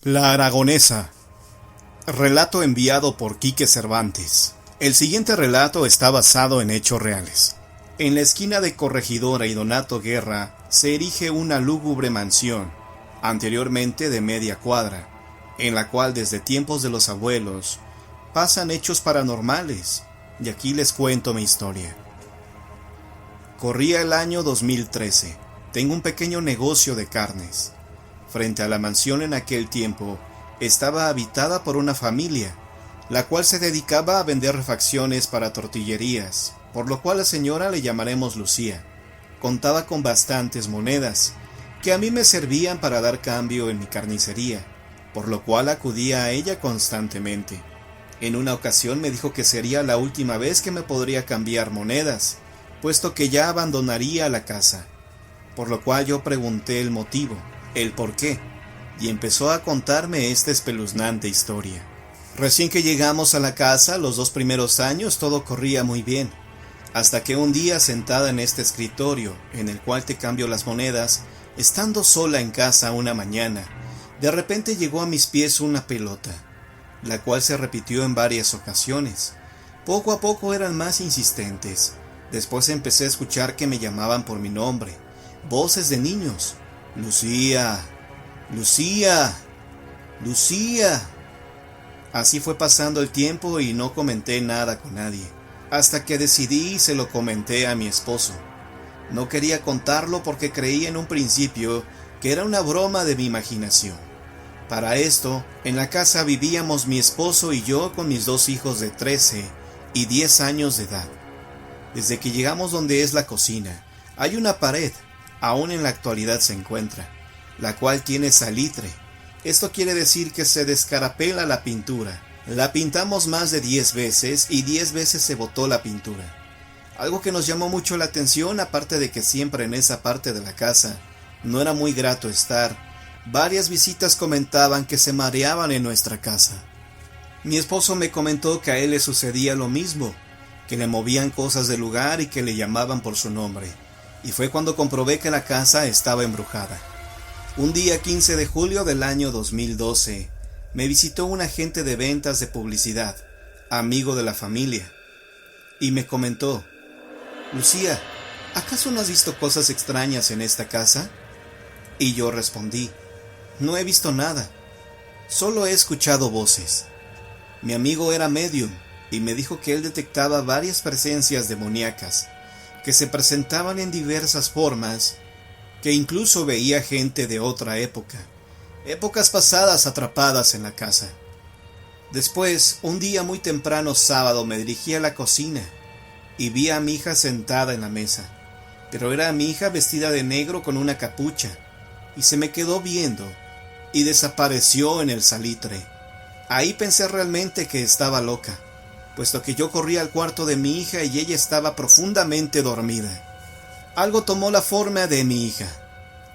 La Aragonesa. Relato enviado por Quique Cervantes. El siguiente relato está basado en hechos reales. En la esquina de Corregidora y Donato Guerra se erige una lúgubre mansión, anteriormente de media cuadra, en la cual desde tiempos de los abuelos pasan hechos paranormales, y aquí les cuento mi historia. Corría el año 2013. Tengo un pequeño negocio de carnes. Frente a la mansión en aquel tiempo estaba habitada por una familia, la cual se dedicaba a vender refacciones para tortillerías, por lo cual a la señora le llamaremos Lucía. Contaba con bastantes monedas, que a mí me servían para dar cambio en mi carnicería, por lo cual acudía a ella constantemente. En una ocasión me dijo que sería la última vez que me podría cambiar monedas, puesto que ya abandonaría la casa, por lo cual yo pregunté el motivo, el por qué, y empezó a contarme esta espeluznante historia. Recién que llegamos a la casa, los 2 primeros años todo corría muy bien, hasta que un día sentada en este escritorio, en el cual te cambio las monedas, estando sola en casa una mañana, de repente llegó a mis pies una pelota, la cual se repitió en varias ocasiones. Poco a poco eran más insistentes. Después empecé a escuchar que me llamaban por mi nombre, voces de niños. Lucía, Lucía, Lucía. Así fue pasando el tiempo y no comenté nada con nadie, hasta que decidí y se lo comenté a mi esposo. No quería contarlo porque creí en un principio que era una broma de mi imaginación. Para esto, en la casa vivíamos mi esposo y yo con mis 2 hijos de 13 y 10 años de edad. Desde que llegamos donde es la cocina, hay una pared, aún en la actualidad se encuentra, la cual tiene salitre. Esto quiere decir que se descarapela la pintura. La pintamos más de 10 veces y 10 veces se botó la pintura. Algo que nos llamó mucho la atención, aparte de que siempre en esa parte de la casa no era muy grato estar, varias visitas comentaban que se mareaban en nuestra casa. Mi esposo me comentó que a él le sucedía lo mismo, que le movían cosas del lugar y que le llamaban por su nombre, y fue cuando comprobé que la casa estaba embrujada. Un día 15 de julio del año 2012, me visitó un agente de ventas de publicidad, amigo de la familia, y me comentó: Lucía, ¿acaso no has visto cosas extrañas en esta casa? Y yo respondí: no he visto nada, solo he escuchado voces. Mi amigo era medium y me dijo que él detectaba varias presencias demoníacas que se presentaban en diversas formas, que incluso veía gente de otra época, épocas pasadas atrapadas en la casa. Después, un día muy temprano sábado, me dirigí a la cocina y vi a mi hija sentada en la mesa, pero era mi hija vestida de negro con una capucha, y se me quedó viendo y desapareció en el salitre. Ahí pensé realmente que estaba loca, puesto que yo corrí al cuarto de mi hija y ella estaba profundamente dormida. Algo tomó la forma de mi hija,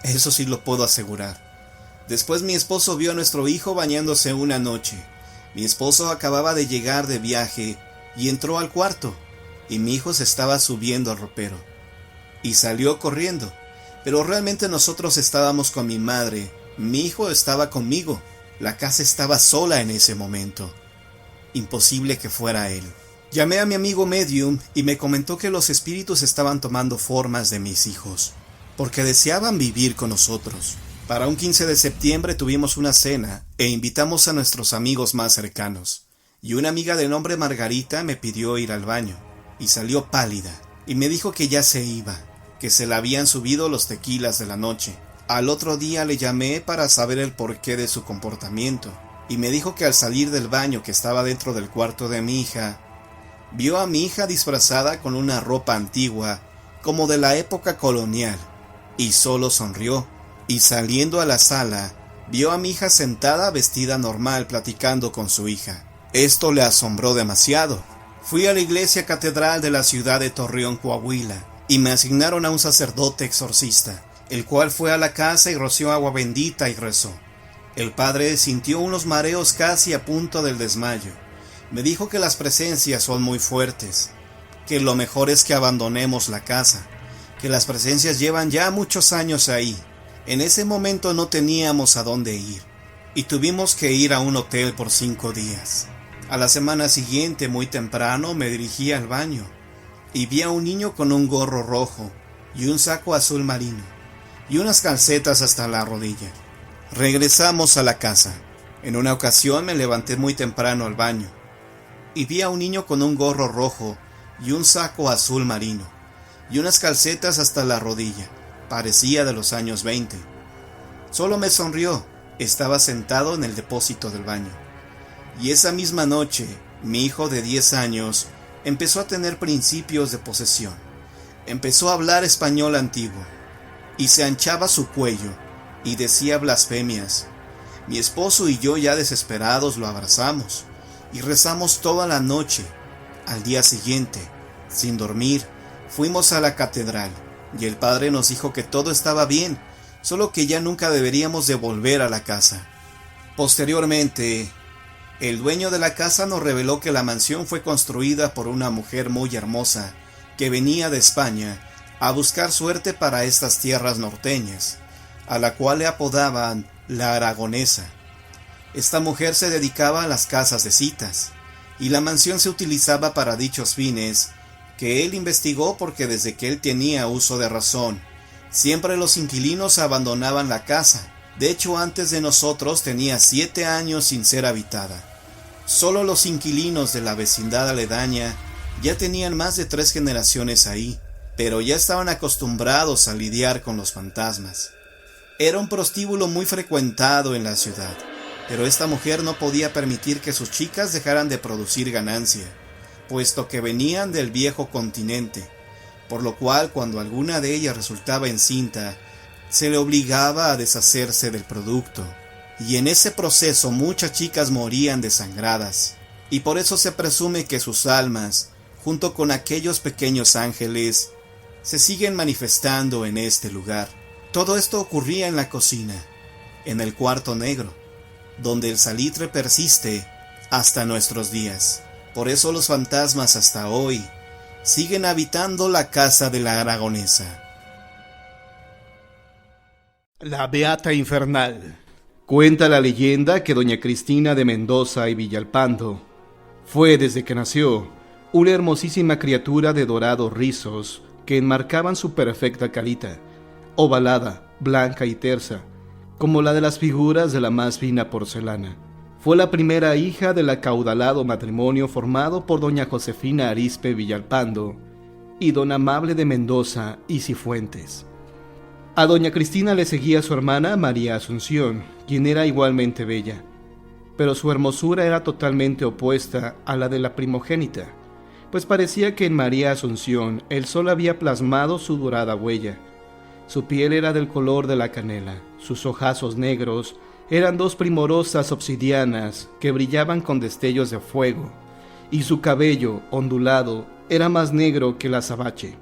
eso sí lo puedo asegurar. Después mi esposo vio a nuestro hijo bañándose una noche. Mi esposo acababa de llegar de viaje y entró al cuarto, y mi hijo se estaba subiendo al ropero, y salió corriendo, pero realmente nosotros estábamos con mi madre, mi hijo estaba conmigo, la casa estaba sola en ese momento. Imposible que fuera él. Llamé a mi amigo medium y me comentó que los espíritus estaban tomando formas de mis hijos, porque deseaban vivir con nosotros. Para un 15 de septiembre tuvimos una cena e invitamos a nuestros amigos más cercanos, y una amiga de nombre Margarita me pidió ir al baño, y salió pálida, y me dijo que ya se iba, que se le habían subido los tequilas de la noche. Al otro día le llamé para saber el porqué de su comportamiento, y me dijo que al salir del baño que estaba dentro del cuarto de mi hija, vio a mi hija disfrazada con una ropa antigua, como de la época colonial, y solo sonrió, y saliendo a la sala, vio a mi hija sentada vestida normal platicando con su hija. Esto le asombró demasiado. Fui a la iglesia catedral de la ciudad de Torreón, Coahuila, y me asignaron a un sacerdote exorcista, el cual fue a la casa y roció agua bendita y rezó. El padre sintió unos mareos casi a punto del desmayo. Me dijo que las presencias son muy fuertes, que lo mejor es que abandonemos la casa, que las presencias llevan ya muchos años ahí. En ese momento no teníamos a dónde ir. y tuvimos que ir a un hotel por 5 días. A la semana siguiente, muy temprano, me dirigí al baño y vi a un niño con un gorro rojo y un saco azul marino y unas calcetas hasta la rodilla. Regresamos a la casa. En una ocasión me levanté muy temprano al baño y vi a un niño con un gorro rojo y un saco azul marino y unas calcetas hasta la rodilla. Parecía de los años 20. Solo me sonrió. Estaba sentado en el depósito del baño. Y esa misma noche, mi hijo de 10 años empezó a tener principios de posesión. Empezó a hablar español antiguo y se anchaba su cuello y decía blasfemias. Mi esposo y yo, ya desesperados, lo abrazamos y rezamos toda la noche. Al día siguiente, sin dormir, fuimos a la catedral y el padre nos dijo que todo estaba bien, solo que ya nunca deberíamos de volver a la casa. Posteriormente, el dueño de la casa nos reveló que la mansión fue construida por una mujer muy hermosa que venía de España a buscar suerte para estas tierras norteñas, a la cual le apodaban la Aragonesa. Esta mujer se dedicaba a las casas de citas, y la mansión se utilizaba para dichos fines, que él investigó porque desde que él tenía uso de razón, siempre los inquilinos abandonaban la casa. De hecho, antes de nosotros tenía 7 años sin ser habitada. Solo los inquilinos de la vecindad aledaña ya tenían más de 3 generaciones ahí, pero ya estaban acostumbrados a lidiar con los fantasmas. Era un prostíbulo muy frecuentado en la ciudad, pero esta mujer no podía permitir que sus chicas dejaran de producir ganancia, puesto que venían del viejo continente, por lo cual cuando alguna de ellas resultaba encinta, se le obligaba a deshacerse del producto, y en ese proceso muchas chicas morían desangradas, y por eso se presume que sus almas, junto con aquellos pequeños ángeles, se siguen manifestando en este lugar. Todo esto ocurría en la cocina, en el cuarto negro, donde el salitre persiste hasta nuestros días. Por eso los fantasmas hasta hoy siguen habitando la casa de la Aragonesa. La Beata Infernal. Cuenta la leyenda que doña Cristina de Mendoza y Villalpando fue, desde que nació, una hermosísima criatura de dorados rizos que enmarcaban su perfecta carita, ovalada, blanca y tersa, como la de las figuras de la más fina porcelana. Fue la primera hija del acaudalado matrimonio formado por doña Josefina Arizpe Villalpando y don Amable de Mendoza y Cifuentes. A doña Cristina le seguía su hermana María Asunción, quien era igualmente bella, pero su hermosura era totalmente opuesta a la de la primogénita, pues parecía que en María Asunción el sol había plasmado su dorada huella. Su piel era del color de la canela, sus ojazos negros eran 2 primorosas obsidianas que brillaban con destellos de fuego, y su cabello, ondulado, era más negro que el azabache.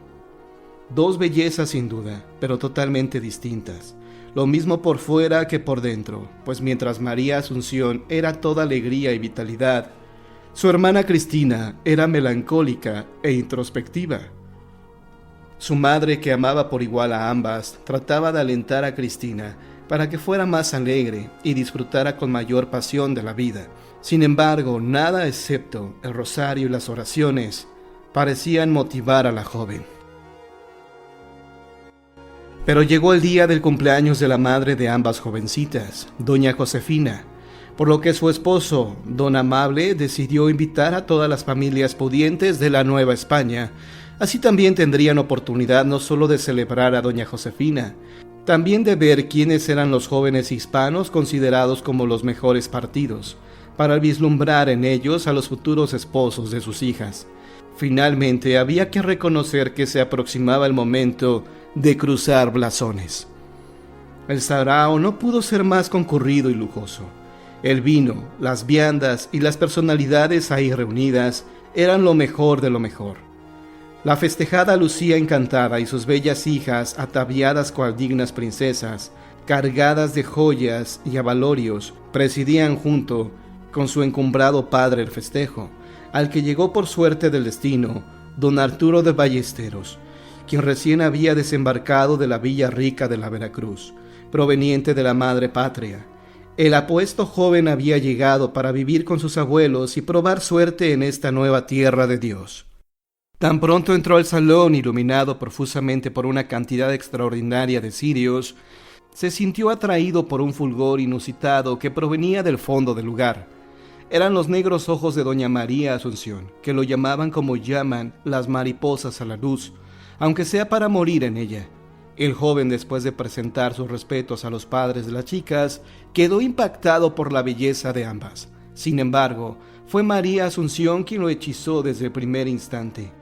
2 bellezas sin duda, pero totalmente distintas, lo mismo por fuera que por dentro, pues mientras María Asunción era toda alegría y vitalidad, su hermana Cristina era melancólica e introspectiva. Su madre, que amaba por igual a ambas, trataba de alentar a Cristina para que fuera más alegre y disfrutara con mayor pasión de la vida. Sin embargo, nada excepto el rosario y las oraciones parecían motivar a la joven. Pero llegó el día del cumpleaños de la madre de ambas jovencitas, doña Josefina, por lo que su esposo, don Amable, decidió invitar a todas las familias pudientes de la Nueva España. Así también tendrían oportunidad no solo de celebrar a doña Josefina, también de ver quiénes eran los jóvenes hispanos considerados como los mejores partidos, para vislumbrar en ellos a los futuros esposos de sus hijas. Finalmente había que reconocer que se aproximaba el momento de cruzar blasones. El sarao no pudo ser más concurrido y lujoso. El vino, las viandas y las personalidades ahí reunidas eran lo mejor de lo mejor. La festejada lucía encantada y sus bellas hijas, ataviadas cual dignas princesas, cargadas de joyas y abalorios, presidían junto con su encumbrado padre el festejo, al que llegó por suerte del destino don Arturo de Ballesteros, quien recién había desembarcado de la villa rica de la Veracruz, proveniente de la madre patria. El apuesto joven había llegado para vivir con sus abuelos y probar suerte en esta nueva tierra de Dios. Tan pronto entró al salón, iluminado profusamente por una cantidad extraordinaria de cirios, se sintió atraído por un fulgor inusitado que provenía del fondo del lugar. Eran los negros ojos de doña María Asunción, que lo llamaban como llaman las mariposas a la luz, aunque sea para morir en ella. El joven, después de presentar sus respetos a los padres de las chicas, quedó impactado por la belleza de ambas. Sin embargo, fue María Asunción quien lo hechizó desde el primer instante.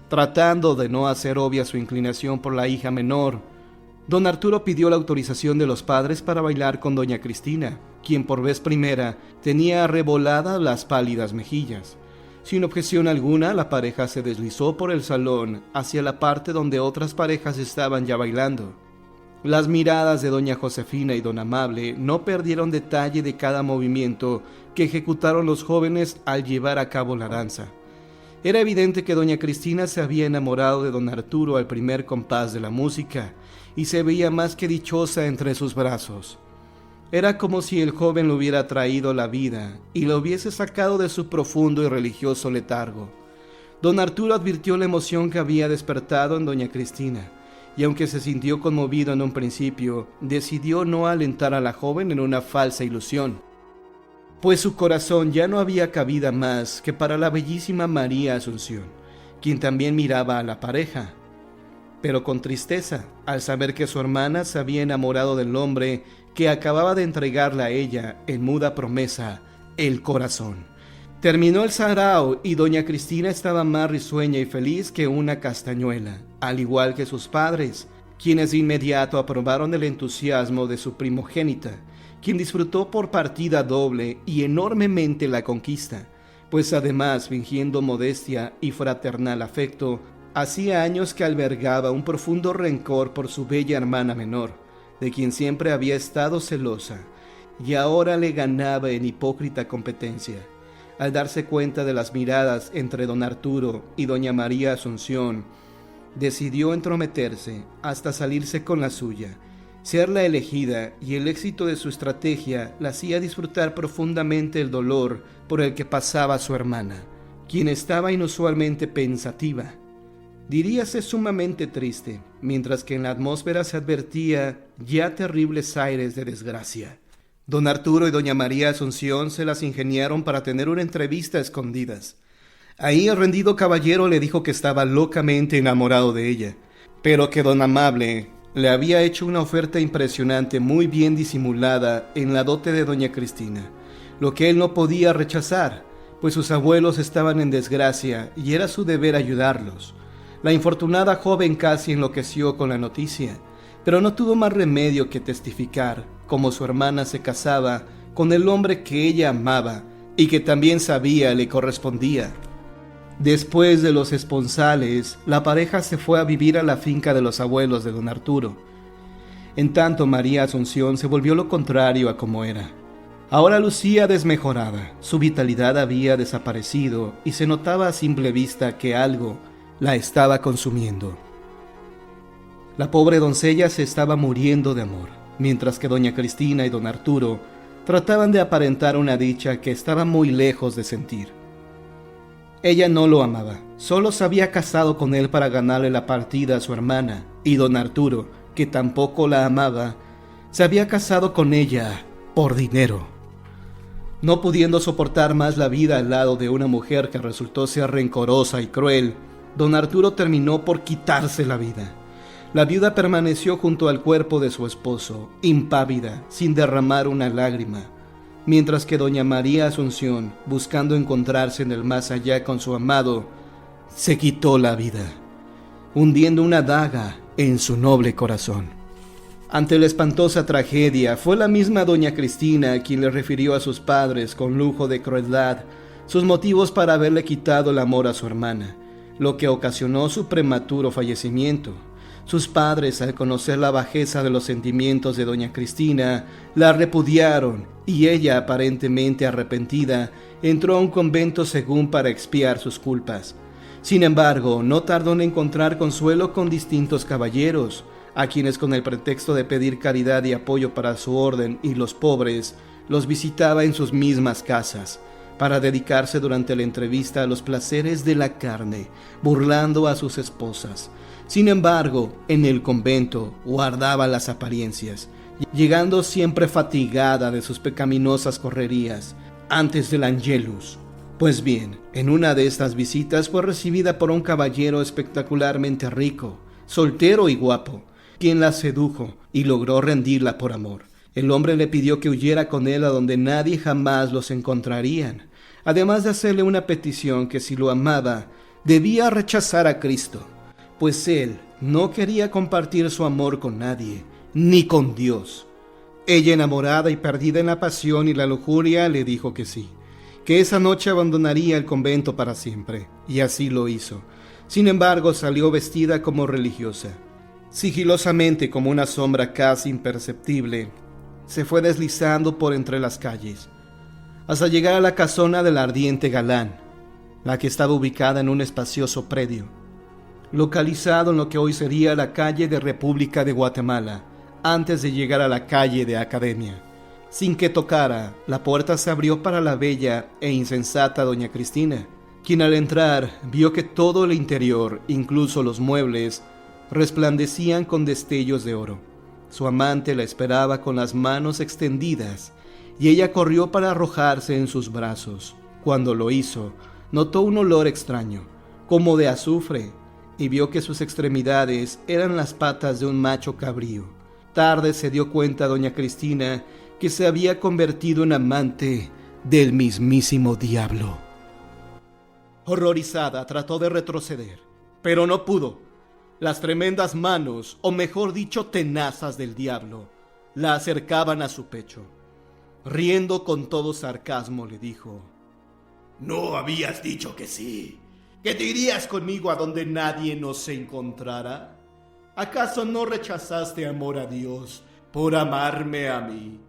Tratando de no hacer obvia su inclinación por la hija menor, don Arturo pidió la autorización de los padres para bailar con doña Cristina, quien por vez primera tenía arreboladas las pálidas mejillas. Sin objeción alguna, la pareja se deslizó por el salón hacia la parte donde otras parejas estaban ya bailando. Las miradas de doña Josefina y don Amable no perdieron detalle de cada movimiento que ejecutaron los jóvenes al llevar a cabo la danza. Era evidente que doña Cristina se había enamorado de don Arturo al primer compás de la música y se veía más que dichosa entre sus brazos. Era como si el joven le hubiera traído la vida y lo hubiese sacado de su profundo y religioso letargo. Don Arturo advirtió la emoción que había despertado en doña Cristina, y aunque se sintió conmovido en un principio, decidió no alentar a la joven en una falsa ilusión, pues su corazón ya no había cabida más que para la bellísima María Asunción, quien también miraba a la pareja, pero con tristeza, al saber que su hermana se había enamorado del hombre que acababa de entregarle a ella, en muda promesa, el corazón. Terminó el sarao y doña Cristina estaba más risueña y feliz que una castañuela, al igual que sus padres, quienes de inmediato aprobaron el entusiasmo de su primogénita, quien disfrutó por partida doble y enormemente la conquista, pues además, fingiendo modestia y fraternal afecto, hacía años que albergaba un profundo rencor por su bella hermana menor, de quien siempre había estado celosa, y ahora le ganaba en hipócrita competencia. Al darse cuenta de las miradas entre don Arturo y doña María Asunción, decidió entrometerse hasta salirse con la suya, ser la elegida, y el éxito de su estrategia la hacía disfrutar profundamente el dolor por el que pasaba su hermana, quien estaba inusualmente pensativa, diríase sumamente triste, mientras que en la atmósfera se advertía ya terribles aires de desgracia. Don Arturo y doña María Asunción se las ingeniaron para tener una entrevista a escondidas. Ahí el rendido caballero le dijo que estaba locamente enamorado de ella, pero que don Amable le había hecho una oferta impresionante muy bien disimulada en la dote de doña Cristina, lo que él no podía rechazar, pues sus abuelos estaban en desgracia y era su deber ayudarlos. La infortunada joven casi enloqueció con la noticia, pero no tuvo más remedio que testificar cómo su hermana se casaba con el hombre que ella amaba y que también sabía le correspondía. Después de los esponsales, la pareja se fue a vivir a la finca de los abuelos de don Arturo. En tanto, María Asunción se volvió lo contrario a como era. Ahora lucía desmejorada, su vitalidad había desaparecido y se notaba a simple vista que algo la estaba consumiendo. La pobre doncella se estaba muriendo de amor, mientras que doña Cristina y don Arturo trataban de aparentar una dicha que estaba muy lejos de sentir. Ella no lo amaba, solo se había casado con él para ganarle la partida a su hermana, y don Arturo, que tampoco la amaba, se había casado con ella por dinero. No pudiendo soportar más la vida al lado de una mujer que resultó ser rencorosa y cruel, don Arturo terminó por quitarse la vida. La viuda permaneció junto al cuerpo de su esposo, impávida, sin derramar una lágrima, mientras que doña María Asunción, buscando encontrarse en el más allá con su amado, se quitó la vida, hundiendo una daga en su noble corazón. Ante la espantosa tragedia, fue la misma doña Cristina quien le refirió a sus padres con lujo de crueldad sus motivos para haberle quitado el amor a su hermana, lo que ocasionó su prematuro fallecimiento. Sus padres, al conocer la bajeza de los sentimientos de doña Cristina, la repudiaron y ella, aparentemente arrepentida, entró a un convento según para expiar sus culpas. Sin embargo, no tardó en encontrar consuelo con distintos caballeros, a quienes con el pretexto de pedir caridad y apoyo para su orden y los pobres, los visitaba en sus mismas casas, para dedicarse durante la entrevista a los placeres de la carne, burlando a sus esposas. Sin embargo, en el convento guardaba las apariencias, llegando siempre fatigada de sus pecaminosas correrías antes del Angelus. Pues bien, en una de estas visitas fue recibida por un caballero espectacularmente rico, soltero y guapo, quien la sedujo y logró rendirla por amor. El hombre le pidió que huyera con él a donde nadie jamás los encontrarían, además de hacerle una petición que si lo amaba, debía rechazar a Cristo, pues él no quería compartir su amor con nadie, ni con Dios. Ella, enamorada y perdida en la pasión y la lujuria, le dijo que sí, que esa noche abandonaría el convento para siempre, y así lo hizo. Sin embargo, salió vestida como religiosa. Sigilosamente, como una sombra casi imperceptible, se fue deslizando por entre las calles, hasta llegar a la casona del ardiente galán, la que estaba ubicada en un espacioso predio, localizado en lo que hoy sería la calle de República de Guatemala, antes de llegar a la calle de Academia. Sin que tocara, la puerta se abrió para la bella e insensata doña Cristina, quien al entrar vio que todo el interior, incluso los muebles, resplandecían con destellos de oro. Su amante la esperaba con las manos extendidas, y ella corrió para arrojarse en sus brazos. Cuando lo hizo, notó un olor extraño, como de azufre, y vio que sus extremidades eran las patas de un macho cabrío. Tarde se dio cuenta doña Cristina que se había convertido en amante del mismísimo diablo. Horrorizada, trató de retroceder, pero no pudo. Las tremendas manos, o mejor dicho, tenazas del diablo, la acercaban a su pecho. Riendo con todo sarcasmo, le dijo: ¿No habías dicho que sí? ¿Que te irías conmigo a donde nadie nos encontrara? ¿Acaso no rechazaste amor a Dios por amarme a mí?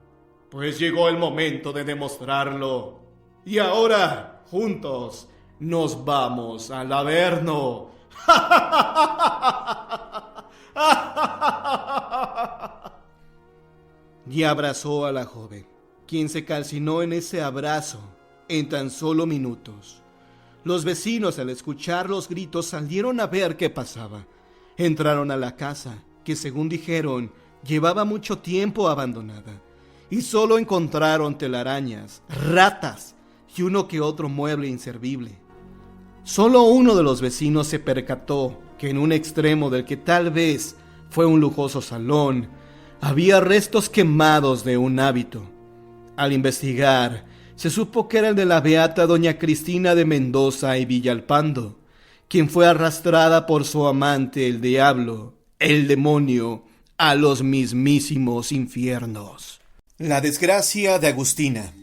Pues llegó el momento de demostrarlo. Y ahora, juntos, nos vamos al Averno. Y abrazó a la joven, quien se calcinó en ese abrazo en tan solo minutos. Los vecinos, al escuchar los gritos, salieron a ver qué pasaba. Entraron a la casa, que según dijeron, llevaba mucho tiempo abandonada, y solo encontraron telarañas, ratas y uno que otro mueble inservible. Solo uno de los vecinos se percató que en un extremo del que tal vez fue un lujoso salón, había restos quemados de un hábito. Al investigar, se supo que era el de la beata doña Cristina de Mendoza y Villalpando, quien fue arrastrada por su amante, el diablo, el demonio, a los mismísimos infiernos. La desgracia de Agustina.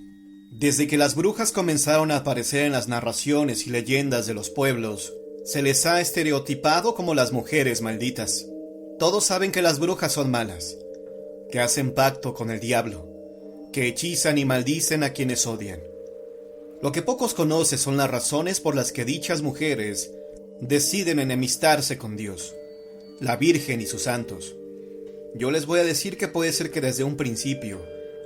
Desde que las brujas comenzaron a aparecer en las narraciones y leyendas de los pueblos, se les ha estereotipado como las mujeres malditas. Todos saben que las brujas son malas, que hacen pacto con el diablo, que hechizan y maldicen a quienes odian. Lo que pocos conocen son las razones por las que dichas mujeres deciden enemistarse con Dios, la Virgen y sus santos. Yo les voy a decir que puede ser que desde un principio,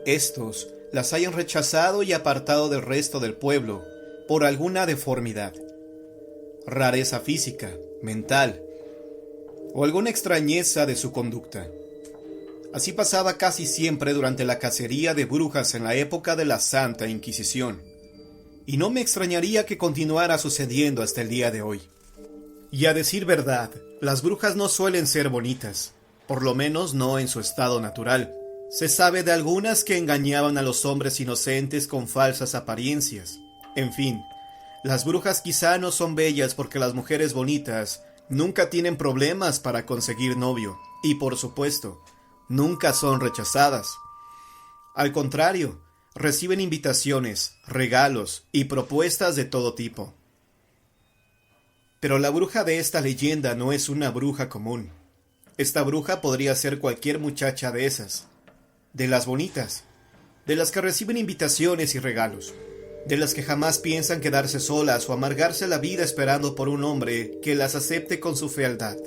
estos las hayan rechazado y apartado del resto del pueblo por alguna deformidad, rareza física, mental, o alguna extrañeza de su conducta. Así pasaba casi siempre durante la cacería de brujas en la época de la Santa Inquisición, y no me extrañaría que continuara sucediendo hasta el día de hoy. Y a decir verdad, las brujas no suelen ser bonitas, por lo menos no en su estado natural. Se sabe de algunas que engañaban a los hombres inocentes con falsas apariencias. En fin, las brujas quizá no son bellas porque las mujeres bonitas nunca tienen problemas para conseguir novio, y por supuesto, nunca son rechazadas. Al contrario, reciben invitaciones, regalos y propuestas de todo tipo. Pero la bruja de esta leyenda no es una bruja común. Esta bruja podría ser cualquier muchacha de esas, de las bonitas, de las que reciben invitaciones y regalos, de las que jamás piensan quedarse solas o amargarse la vida esperando por un hombre que las acepte con su fealdad.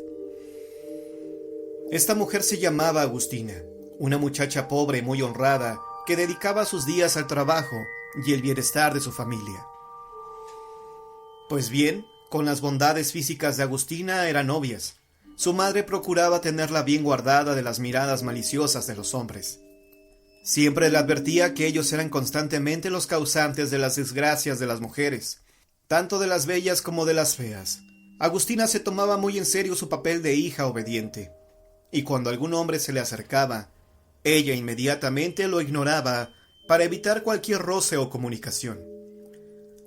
Esta mujer se llamaba Agustina, una muchacha pobre y muy honrada que dedicaba sus días al trabajo y el bienestar de su familia. Pues bien, con las bondades físicas de Agustina eran obvias. Su madre procuraba tenerla bien guardada de las miradas maliciosas de los hombres. Siempre le advertía que ellos eran constantemente los causantes de las desgracias de las mujeres, tanto de las bellas como de las feas. Agustina se tomaba muy en serio su papel de hija obediente, y cuando algún hombre se le acercaba, ella inmediatamente lo ignoraba para evitar cualquier roce o comunicación.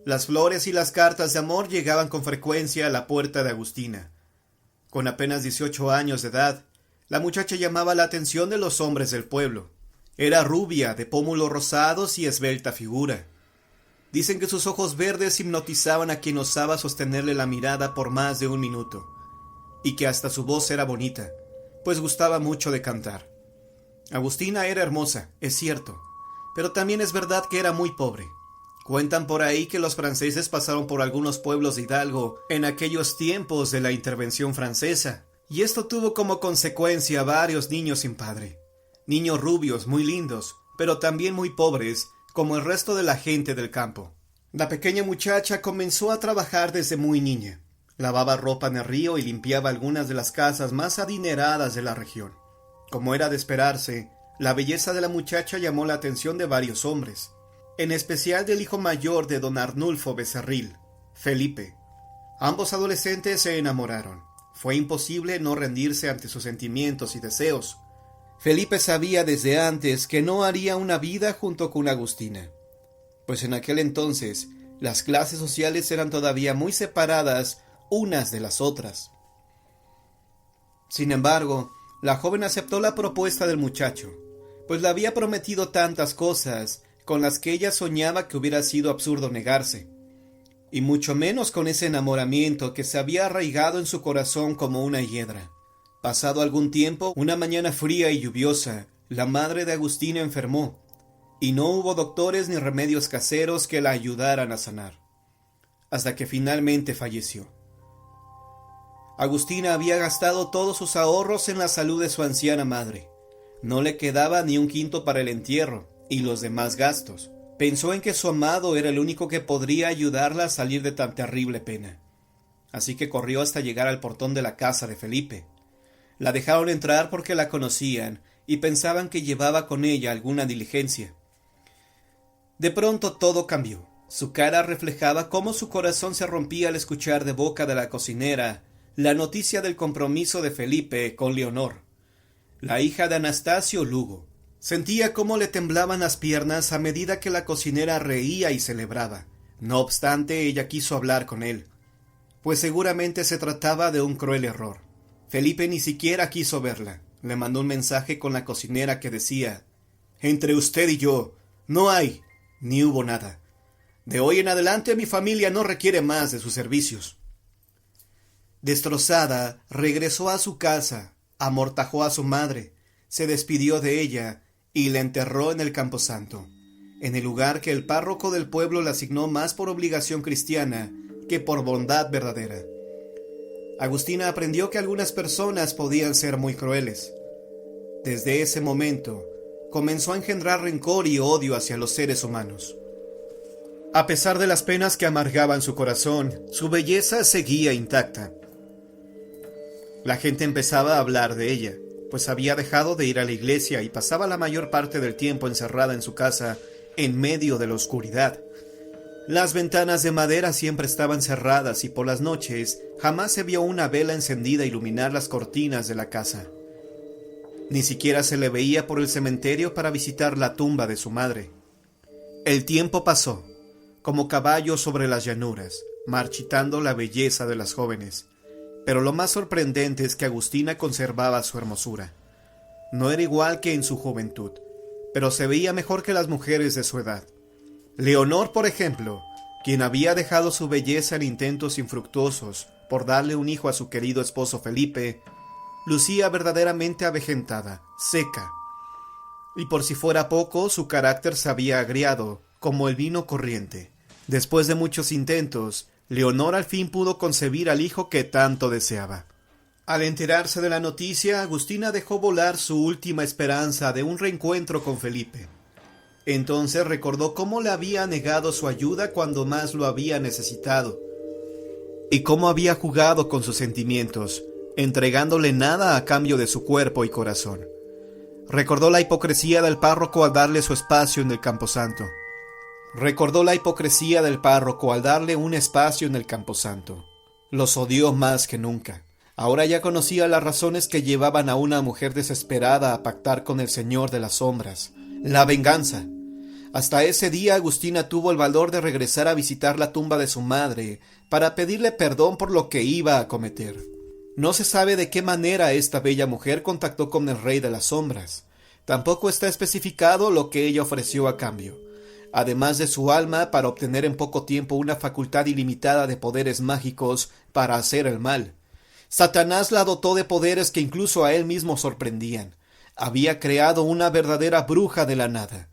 Las flores y las cartas de amor llegaban con frecuencia a la puerta de Agustina. Con apenas 18 años de edad, la muchacha llamaba la atención de los hombres del pueblo. Era rubia, de pómulos rosados y esbelta figura. Dicen que sus ojos verdes hipnotizaban a quien osaba sostenerle la mirada por más de un minuto, y que hasta su voz era bonita, pues gustaba mucho de cantar. Agustina era hermosa, es cierto, pero también es verdad que era muy pobre. Cuentan por ahí que los franceses pasaron por algunos pueblos de Hidalgo en aquellos tiempos de la intervención francesa, y esto tuvo como consecuencia varios niños sin padre. Niños rubios, muy lindos, pero también muy pobres, como el resto de la gente del campo. La pequeña muchacha comenzó a trabajar desde muy niña. Lavaba ropa en el río y limpiaba algunas de las casas más adineradas de la región. Como era de esperarse, la belleza de la muchacha llamó la atención de varios hombres, en especial del hijo mayor de don Arnulfo Becerril, Felipe. Ambos adolescentes se enamoraron. Fue imposible no rendirse ante sus sentimientos y deseos. Felipe sabía desde antes que no haría una vida junto con Agustina, pues en aquel entonces las clases sociales eran todavía muy separadas unas de las otras. Sin embargo, la joven aceptó la propuesta del muchacho, pues le había prometido tantas cosas con las que ella soñaba que hubiera sido absurdo negarse, y mucho menos con ese enamoramiento que se había arraigado en su corazón como una hiedra. Pasado algún tiempo, una mañana fría y lluviosa, la madre de Agustina enfermó, y no hubo doctores ni remedios caseros que la ayudaran a sanar, hasta que finalmente falleció. Agustina había gastado todos sus ahorros en la salud de su anciana madre. No le quedaba ni un quinto para el entierro y los demás gastos. Pensó en que su amado era el único que podría ayudarla a salir de tan terrible pena. Así que corrió hasta llegar al portón de la casa de Felipe. La dejaron entrar porque la conocían y pensaban que llevaba con ella alguna diligencia. De pronto todo cambió. Su cara reflejaba cómo su corazón se rompía al escuchar de boca de la cocinera la noticia del compromiso de Felipe con Leonor, la hija de Anastasio Lugo. Sentía cómo le temblaban las piernas a medida que la cocinera reía y celebraba. No obstante, ella quiso hablar con él, pues seguramente se trataba de un cruel error. Felipe ni siquiera quiso verla. Le mandó un mensaje con la cocinera que decía: «Entre usted y yo no hay ni hubo nada. De hoy en adelante mi familia no requiere más de sus servicios». Destrozada, regresó a su casa, amortajó a su madre, se despidió de ella y la enterró en el camposanto, en el lugar que el párroco del pueblo le asignó más por obligación cristiana que por bondad verdadera. Agustina aprendió que algunas personas podían ser muy crueles. Desde ese momento, comenzó a engendrar rencor y odio hacia los seres humanos. A pesar de las penas que amargaban su corazón, su belleza seguía intacta. La gente empezaba a hablar de ella, pues había dejado de ir a la iglesia y pasaba la mayor parte del tiempo encerrada en su casa, en medio de la oscuridad. Las ventanas de madera siempre estaban cerradas y por las noches jamás se vio una vela encendida iluminar las cortinas de la casa. Ni siquiera se le veía por el cementerio para visitar la tumba de su madre. El tiempo pasó, como caballo sobre las llanuras, marchitando la belleza de las jóvenes. Pero lo más sorprendente es que Agustina conservaba su hermosura. No era igual que en su juventud, pero se veía mejor que las mujeres de su edad. Leonor, por ejemplo, quien había dejado su belleza en intentos infructuosos por darle un hijo a su querido esposo Felipe, lucía verdaderamente avejentada, seca. Y por si fuera poco, su carácter se había agriado, como el vino corriente. Después de muchos intentos, Leonor al fin pudo concebir al hijo que tanto deseaba. Al enterarse de la noticia, Agustina dejó volar su última esperanza de un reencuentro con Felipe. Entonces recordó cómo le había negado su ayuda cuando más lo había necesitado, y cómo había jugado con sus sentimientos, entregándole nada a cambio de su cuerpo y corazón. Recordó la hipocresía del párroco al darle su espacio en el camposanto. Recordó la hipocresía del párroco al darle un espacio en el camposanto. Los odió más que nunca. Ahora ya conocía las razones que llevaban a una mujer desesperada a pactar con el Señor de las sombras. La venganza. Hasta ese día Agustina tuvo el valor de regresar a visitar la tumba de su madre para pedirle perdón por lo que iba a cometer. No se sabe de qué manera esta bella mujer contactó con el Rey de las Sombras. Tampoco está especificado lo que ella ofreció a cambio, además de su alma para obtener en poco tiempo una facultad ilimitada de poderes mágicos para hacer el mal. Satanás la dotó de poderes que incluso a él mismo sorprendían. Había creado una verdadera bruja de la nada.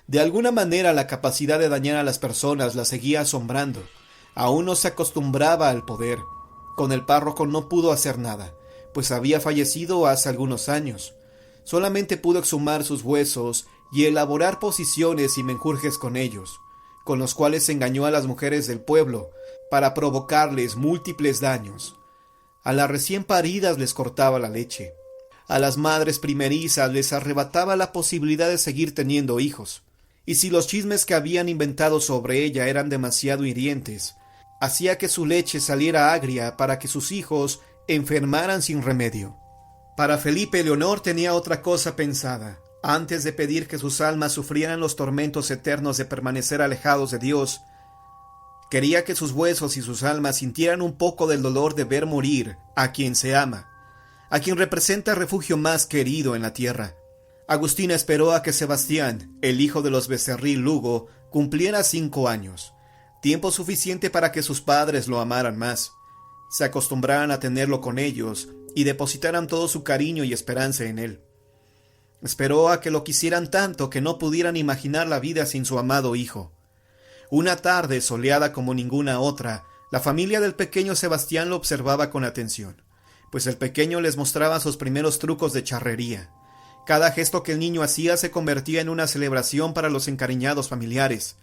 De alguna manera la capacidad de dañar a las personas la seguía asombrando. Aún no se acostumbraba al poder. Con el párroco no pudo hacer nada, pues había fallecido hace algunos años. Solamente pudo exhumar sus huesos y elaborar posiciones y menjurjes con ellos, con los cuales engañó a las mujeres del pueblo para provocarles múltiples daños. A las recién paridas les cortaba la leche. A las madres primerizas les arrebataba la posibilidad de seguir teniendo hijos. Y si los chismes que habían inventado sobre ella eran demasiado hirientes, hacía que su leche saliera agria para que sus hijos enfermaran sin remedio. Para Felipe, Leonor tenía otra cosa pensada. Antes de pedir que sus almas sufrieran los tormentos eternos de permanecer alejados de Dios, quería que sus huesos y sus almas sintieran un poco del dolor de ver morir a quien se ama, a quien representa el refugio más querido en la tierra. Agustina esperó a que Sebastián, el hijo de los Becerril Lugo, cumpliera 5 años. Tiempo suficiente para que sus padres lo amaran más, se acostumbraran a tenerlo con ellos y depositaran todo su cariño y esperanza en él. Esperó a que lo quisieran tanto que no pudieran imaginar la vida sin su amado hijo. Una tarde soleada como ninguna otra, la familia del pequeño Sebastián lo observaba con atención, pues el pequeño les mostraba sus primeros trucos de charrería. Cada gesto que el niño hacía se convertía en una celebración para los encariñados familiares,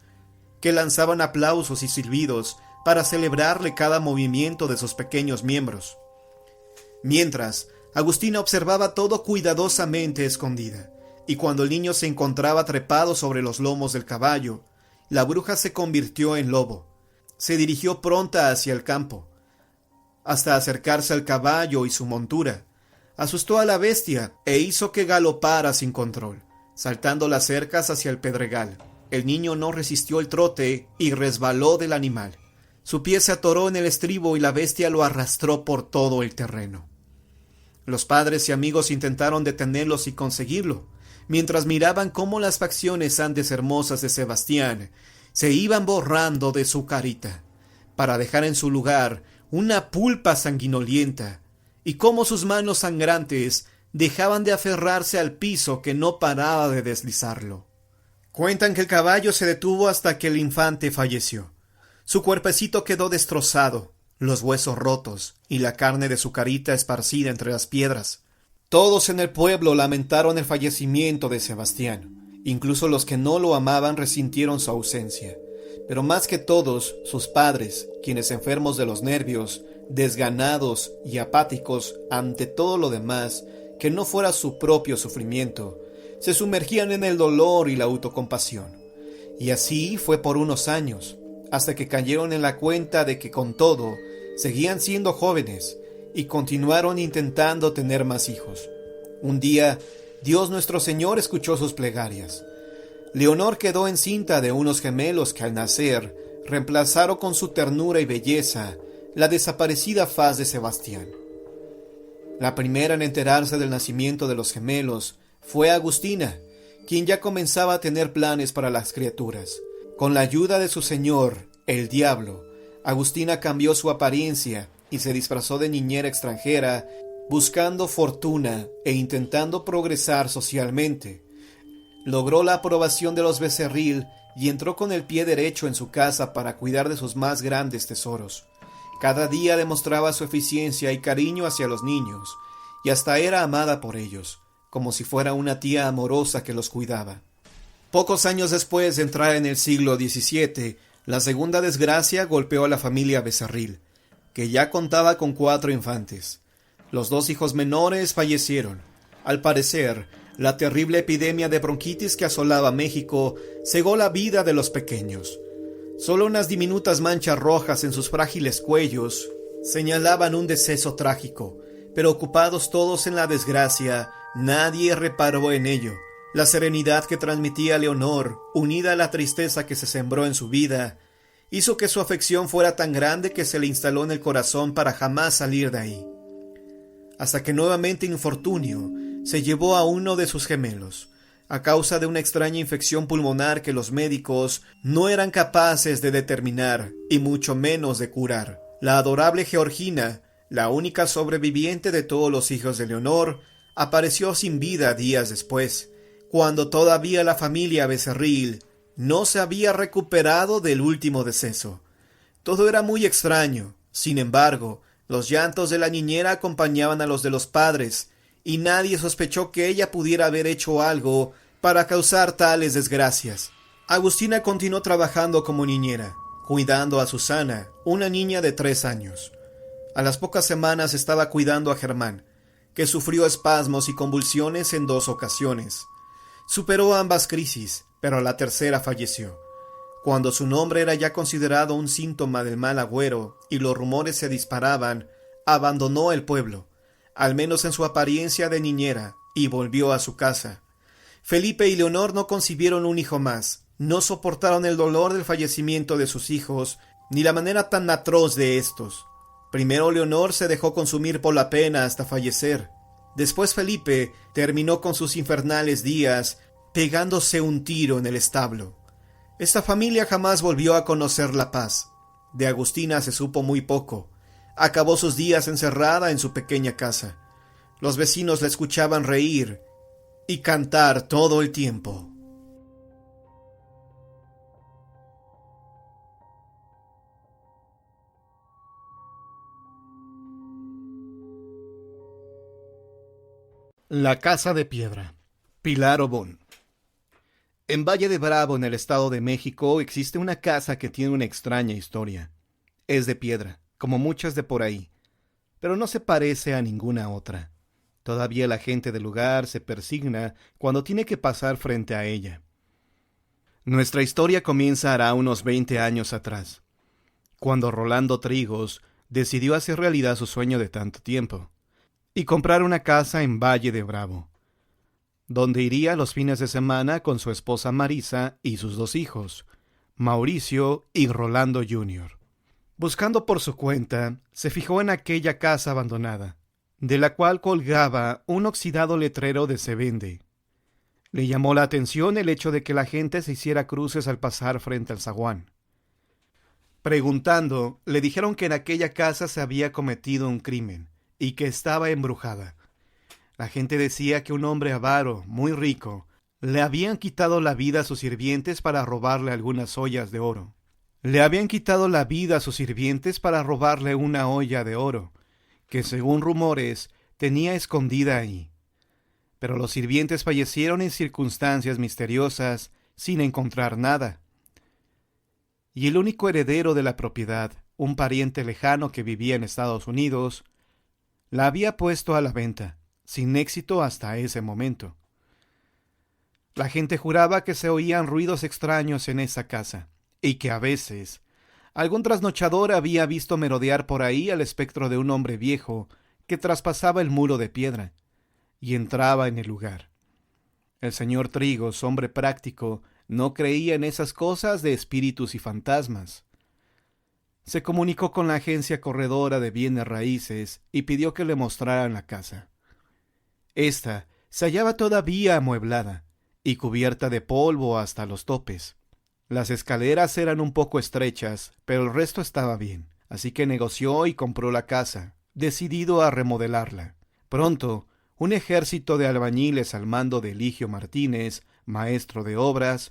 que lanzaban aplausos y silbidos para celebrarle cada movimiento de sus pequeños miembros. Mientras, Agustina observaba todo cuidadosamente escondida, y cuando el niño se encontraba trepado sobre los lomos del caballo, la bruja se convirtió en lobo. Se dirigió pronta hacia el campo, hasta acercarse al caballo y su montura. Asustó a la bestia e hizo que galopara sin control, saltando las cercas hacia el pedregal. El niño no resistió el trote y resbaló del animal. Su pie se atoró en el estribo y la bestia lo arrastró por todo el terreno. Los padres y amigos intentaron detenerlos y conseguirlo, mientras miraban cómo las facciones antes hermosas de Sebastián se iban borrando de su carita, para dejar en su lugar una pulpa sanguinolienta, y cómo sus manos sangrantes dejaban de aferrarse al piso que no paraba de deslizarlo. Cuentan que el caballo se detuvo hasta que el infante falleció. Su cuerpecito quedó destrozado, los huesos rotos y la carne de su carita esparcida entre las piedras. Todos en el pueblo lamentaron el fallecimiento de Sebastián. Incluso los que no lo amaban resintieron su ausencia. Pero más que todos, sus padres, quienes enfermos de los nervios, desganados y apáticos ante todo lo demás, que no fuera su propio sufrimiento, se sumergían en el dolor y la autocompasión. Y así fue por unos años, hasta que cayeron en la cuenta de que con todo, seguían siendo jóvenes y continuaron intentando tener más hijos. Un día, Dios nuestro Señor escuchó sus plegarias. Leonor quedó encinta de unos gemelos que al nacer reemplazaron con su ternura y belleza la desaparecida faz de Sebastián. La primera en enterarse del nacimiento de los gemelos fue Agustina, quien ya comenzaba a tener planes para las criaturas. Con la ayuda de su señor, el diablo, Agustina cambió su apariencia y se disfrazó de niñera extranjera, buscando fortuna e intentando progresar socialmente. Logró la aprobación de los Becerril y entró con el pie derecho en su casa para cuidar de sus más grandes tesoros. Cada día demostraba su eficiencia y cariño hacia los niños, y hasta era amada por ellos, como si fuera una tía amorosa que los cuidaba. Pocos años después de entrar en el siglo XVII, la segunda desgracia golpeó a la familia Becerril, que ya contaba con 4 infantes. Los 2 hijos menores fallecieron. Al parecer, la terrible epidemia de bronquitis que asolaba México cegó la vida de los pequeños. Solo unas diminutas manchas rojas en sus frágiles cuellos señalaban un deceso trágico, pero ocupados todos en la desgracia, nadie reparó en ello. La serenidad que transmitía Leonor, unida a la tristeza que se sembró en su vida, hizo que su afección fuera tan grande que se le instaló en el corazón para jamás salir de ahí. Hasta que nuevamente infortunio se llevó a uno de sus gemelos, a causa de una extraña infección pulmonar que los médicos no eran capaces de determinar y mucho menos de curar. La adorable Georgina, la única sobreviviente de todos los hijos de Leonor, apareció sin vida días después, cuando todavía la familia Becerril no se había recuperado del último deceso. Todo era muy extraño. Sin embargo, los llantos de la niñera acompañaban a los de los padres, y nadie sospechó que ella pudiera haber hecho algo para causar tales desgracias. Agustina continuó trabajando como niñera, cuidando a Susana, una niña de 3 años. A las pocas semanas estaba cuidando a Germán, que sufrió espasmos y convulsiones en 2 ocasiones. Superó ambas crisis, pero a la tercera falleció. Cuando su nombre era ya considerado un síntoma del mal agüero y los rumores se disparaban, abandonó el pueblo, al menos en su apariencia de niñera, y volvió a su casa. Felipe y Leonor no concibieron un hijo más, no soportaron el dolor del fallecimiento de sus hijos, ni la manera tan atroz de estos. Primero Leonor se dejó consumir por la pena hasta fallecer. Después Felipe terminó con sus infernales días pegándose un tiro en el establo. Esta familia jamás volvió a conocer la paz. De Agustina se supo muy poco. Acabó sus días encerrada en su pequeña casa. Los vecinos la escuchaban reír y cantar todo el tiempo. La Casa de Piedra. Pilar Obón. En Valle de Bravo, en el Estado de México, existe una casa que tiene una extraña historia. Es de piedra, como muchas de por ahí, pero no se parece a ninguna otra. Todavía la gente del lugar se persigna cuando tiene que pasar frente a ella. Nuestra historia comienza hará unos 20 años atrás, cuando Rolando Trigos decidió hacer realidad su sueño de tanto tiempo y comprar una casa en Valle de Bravo, donde iría los fines de semana con su esposa Marisa y sus 2 hijos, Mauricio y Rolando Jr. Buscando por su cuenta, se fijó en aquella casa abandonada, de la cual colgaba un oxidado letrero de "Se vende". Le llamó la atención el hecho de que la gente se hiciera cruces al pasar frente al zaguán. Preguntando, le dijeron que en aquella casa se había cometido un crimen y que estaba embrujada. La gente decía que un hombre avaro, muy rico, le habían quitado la vida a sus sirvientes para robarle algunas ollas de oro. Le habían quitado la vida a sus sirvientes para robarle una olla de oro, que según rumores tenía escondida ahí. Pero los sirvientes fallecieron en circunstancias misteriosas, sin encontrar nada. Y el único heredero de la propiedad, un pariente lejano que vivía en Estados Unidos, la había puesto a la venta, sin éxito hasta ese momento. La gente juraba que se oían ruidos extraños en esa casa, y que a veces algún trasnochador había visto merodear por ahí al espectro de un hombre viejo que traspasaba el muro de piedra y entraba en el lugar. El señor Trigos, hombre práctico, no creía en esas cosas de espíritus y fantasmas. Se comunicó con la agencia corredora de bienes raíces y pidió que le mostraran la casa. Esta se hallaba todavía amueblada y cubierta de polvo hasta los topes. Las escaleras eran un poco estrechas, pero el resto estaba bien, así que negoció y compró la casa, decidido a remodelarla. Pronto, un ejército de albañiles al mando de Eligio Martínez, maestro de obras,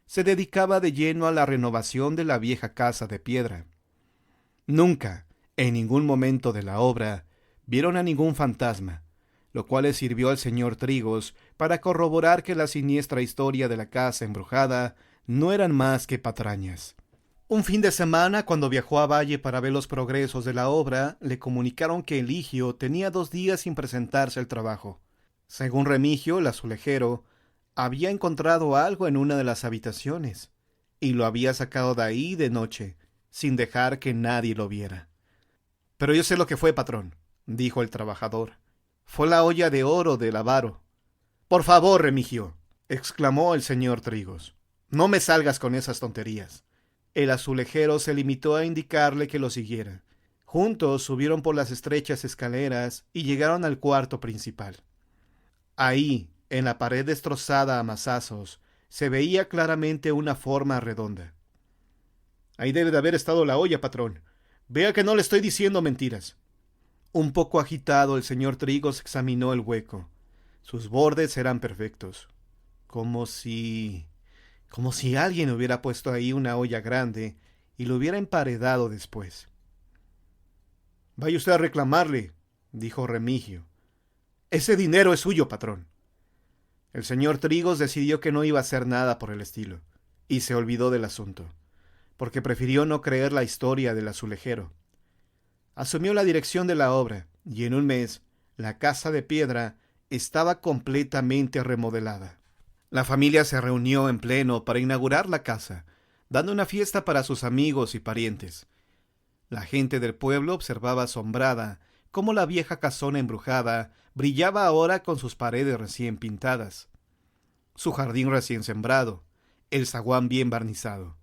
se dedicaba de lleno a la renovación de la vieja casa de piedra. Nunca, en ningún momento de la obra, vieron a ningún fantasma, lo cual le sirvió al señor Trigos para corroborar que la siniestra historia de la casa embrujada no eran más que patrañas. Un fin de semana, cuando viajó a Valle para ver los progresos de la obra, le comunicaron que Eligio tenía 2 días sin presentarse al trabajo. Según Remigio, el azulejero, había encontrado algo en una de las habitaciones, y lo había sacado de ahí de noche, sin dejar que nadie lo viera. «Pero yo sé lo que fue, patrón», dijo el trabajador. «Fue la olla de oro del avaro». «Por favor, Remigio», exclamó el señor Trigos, «no me salgas con esas tonterías». El azulejero se limitó a indicarle que lo siguiera. Juntos subieron por las estrechas escaleras y llegaron al cuarto principal. Ahí, en la pared destrozada a mazazos, se veía claramente una forma redonda. «Ahí debe de haber estado la olla, patrón. Vea que no le estoy diciendo mentiras». Un poco agitado, el señor Trigos examinó el hueco. Sus bordes eran perfectos, como si alguien hubiera puesto ahí una olla grande y lo hubiera emparedado después. «Vaya usted a reclamarle», dijo Remigio. «Ese dinero es suyo, patrón». El señor Trigos decidió que no iba a hacer nada por el estilo, y se olvidó del asunto, porque prefirió no creer la historia del azulejero. Asumió la dirección de la obra, y en un mes, la casa de piedra estaba completamente remodelada. La familia se reunió en pleno para inaugurar la casa, dando una fiesta para sus amigos y parientes. La gente del pueblo observaba asombrada cómo la vieja casona embrujada brillaba ahora con sus paredes recién pintadas, su jardín recién sembrado, el zaguán bien barnizado.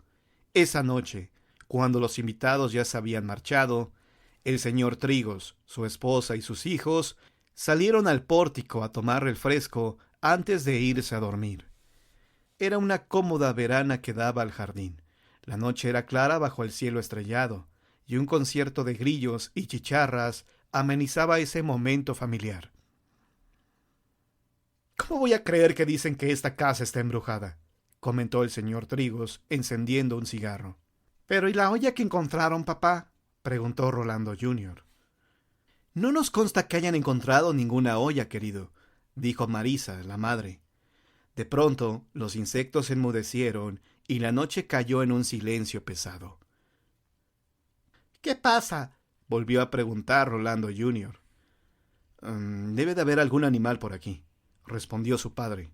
Esa noche, cuando los invitados ya se habían marchado, el señor Trigos, su esposa y sus hijos salieron al pórtico a tomar el fresco antes de irse a dormir. Era una cómoda verana que daba al jardín. La noche era clara bajo el cielo estrellado, y un concierto de grillos y chicharras amenizaba ese momento familiar. «¿Cómo voy a creer que dicen que esta casa está embrujada?», comentó el señor Trigos, encendiendo un cigarro. «¿Pero y la olla que encontraron, papá?», preguntó Rolando Jr. «No nos consta que hayan encontrado ninguna olla, querido», dijo Marisa, la madre. De pronto, los insectos enmudecieron y la noche cayó en un silencio pesado. «¿Qué pasa?», volvió a preguntar Rolando Jr. «Debe de haber algún animal por aquí», respondió su padre.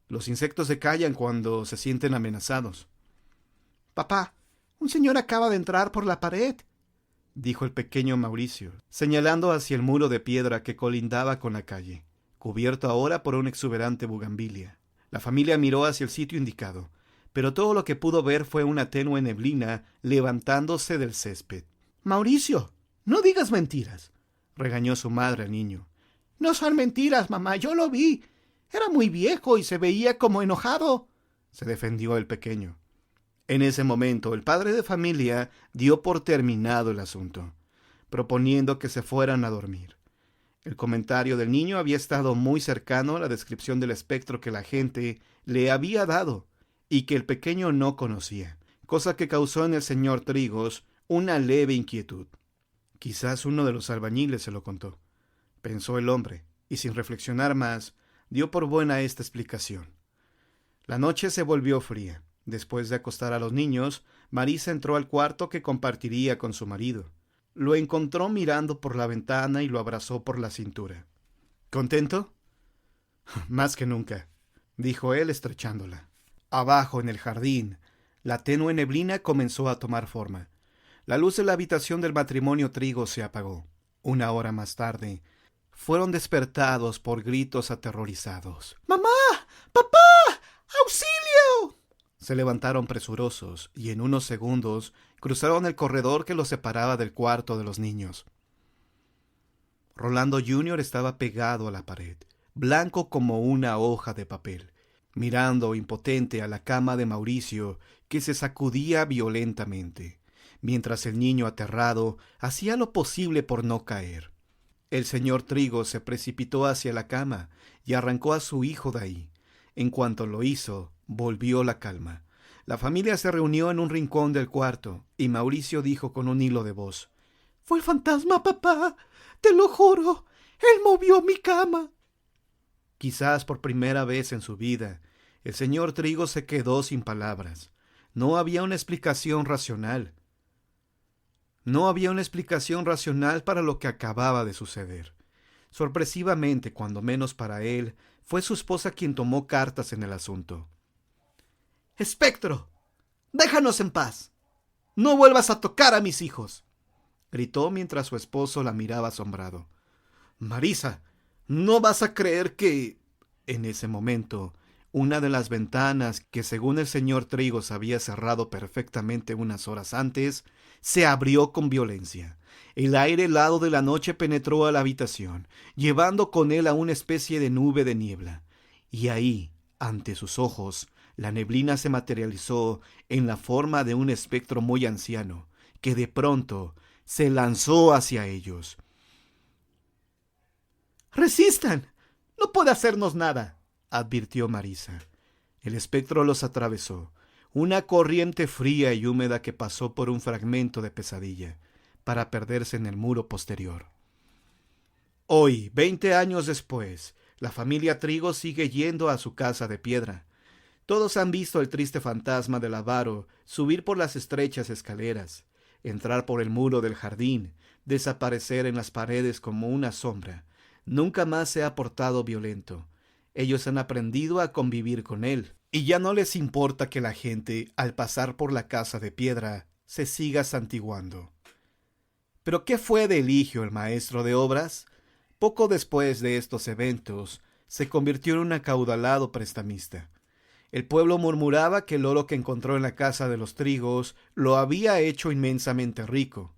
«Los insectos se callan cuando se sienten amenazados». «Papá, un señor acaba de entrar por la pared», dijo el pequeño Mauricio, señalando hacia el muro de piedra que colindaba con la calle, cubierto ahora por una exuberante bugambilia. La familia miró hacia el sitio indicado, pero todo lo que pudo ver fue una tenue neblina levantándose del césped. «Mauricio, no digas mentiras», regañó su madre al niño. «No son mentiras, mamá, yo lo vi. Era muy viejo y se veía como enojado», se defendió el pequeño. En ese momento, el padre de familia dio por terminado el asunto, proponiendo que se fueran a dormir. El comentario del niño había estado muy cercano a la descripción del espectro que la gente le había dado y que el pequeño no conocía, cosa que causó en el señor Trigos una leve inquietud. «Quizás uno de los albañiles se lo contó», pensó el hombre, y sin reflexionar más, dio por buena esta explicación. La noche se volvió fría. Después de acostar a los niños, Marisa entró al cuarto que compartiría con su marido. Lo encontró mirando por la ventana y lo abrazó por la cintura. «¿Contento?» «Más que nunca», dijo él estrechándola. Abajo, en el jardín, la tenue neblina comenzó a tomar forma. La luz de la habitación del matrimonio Trigos se apagó. 1 hora más tarde, fueron despertados por gritos aterrorizados. «¡Mamá! ¡Papá! ¡Auxilio!». Se levantaron presurosos y en unos segundos cruzaron el corredor que los separaba del cuarto de los niños. Rolando Jr. estaba pegado a la pared, blanco como una hoja de papel, mirando impotente a la cama de Mauricio, que se sacudía violentamente, mientras el niño aterrado hacía lo posible por no caer. El señor Trigos se precipitó hacia la cama y arrancó a su hijo de ahí. En cuanto lo hizo, volvió la calma. La familia se reunió en un rincón del cuarto, y Mauricio dijo con un hilo de voz: «Fue el fantasma, papá. Te lo juro. Él movió mi cama. Quizás por primera vez en su vida, el señor Trigo se quedó sin palabras. No había una explicación racional. No había una explicación racional para lo que acababa de suceder. Sorpresivamente, cuando menos para él, fue su esposa quien tomó cartas en el asunto. «Espectro, déjanos en paz. No vuelvas a tocar a mis hijos», gritó mientras su esposo la miraba asombrado. «Marisa, no vas a creer que...» En ese momento, una de las ventanas que según el señor Trigos había cerrado perfectamente unas horas antes, se abrió con violencia. El aire helado de la noche penetró a la habitación, llevando con él a una especie de nube de niebla. Y ahí, ante sus ojos, la neblina se materializó en la forma de un espectro muy anciano, que de pronto se lanzó hacia ellos. «¡Resistan! No puede hacernos nada», advirtió Marisa. El espectro los atravesó, una corriente fría y húmeda que pasó por un fragmento de pesadilla, para perderse en el muro posterior. Hoy, 20 años después, la familia Trigo sigue yendo a su casa de piedra. Todos han visto el triste fantasma del avaro subir por las estrechas escaleras, entrar por el muro del jardín, desaparecer en las paredes como una sombra. Nunca más se ha portado violento. Ellos han aprendido a convivir con él, y ya no les importa que la gente, al pasar por la casa de piedra, se siga santiguando. ¿Pero qué fue de Eligio, el maestro de obras? Poco después de estos eventos, se convirtió en un acaudalado prestamista. El pueblo murmuraba que el oro que encontró en la casa de los Trigos lo había hecho inmensamente rico.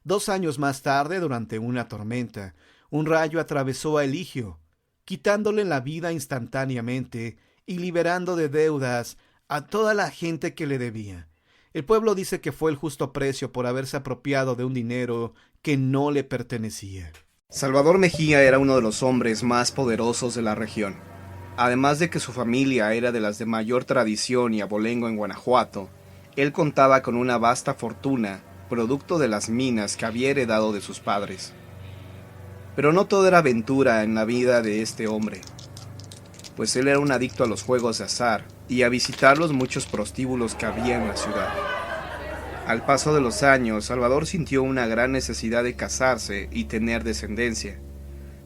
2 años más tarde, durante una tormenta, un rayo atravesó a Eligio, quitándole la vida instantáneamente y liberando de deudas a toda la gente que le debía. El pueblo dice que fue el justo precio por haberse apropiado de un dinero que no le pertenecía. Salvador Mejía era uno de los hombres más poderosos de la región. Además de que su familia era de las de mayor tradición y abolengo en Guanajuato, él contaba con una vasta fortuna, producto de las minas que había heredado de sus padres. Pero no todo era aventura en la vida de este hombre, pues él era un adicto a los juegos de azar y a visitar los muchos prostíbulos que había en la ciudad. Al paso de los años, Salvador sintió una gran necesidad de casarse y tener descendencia,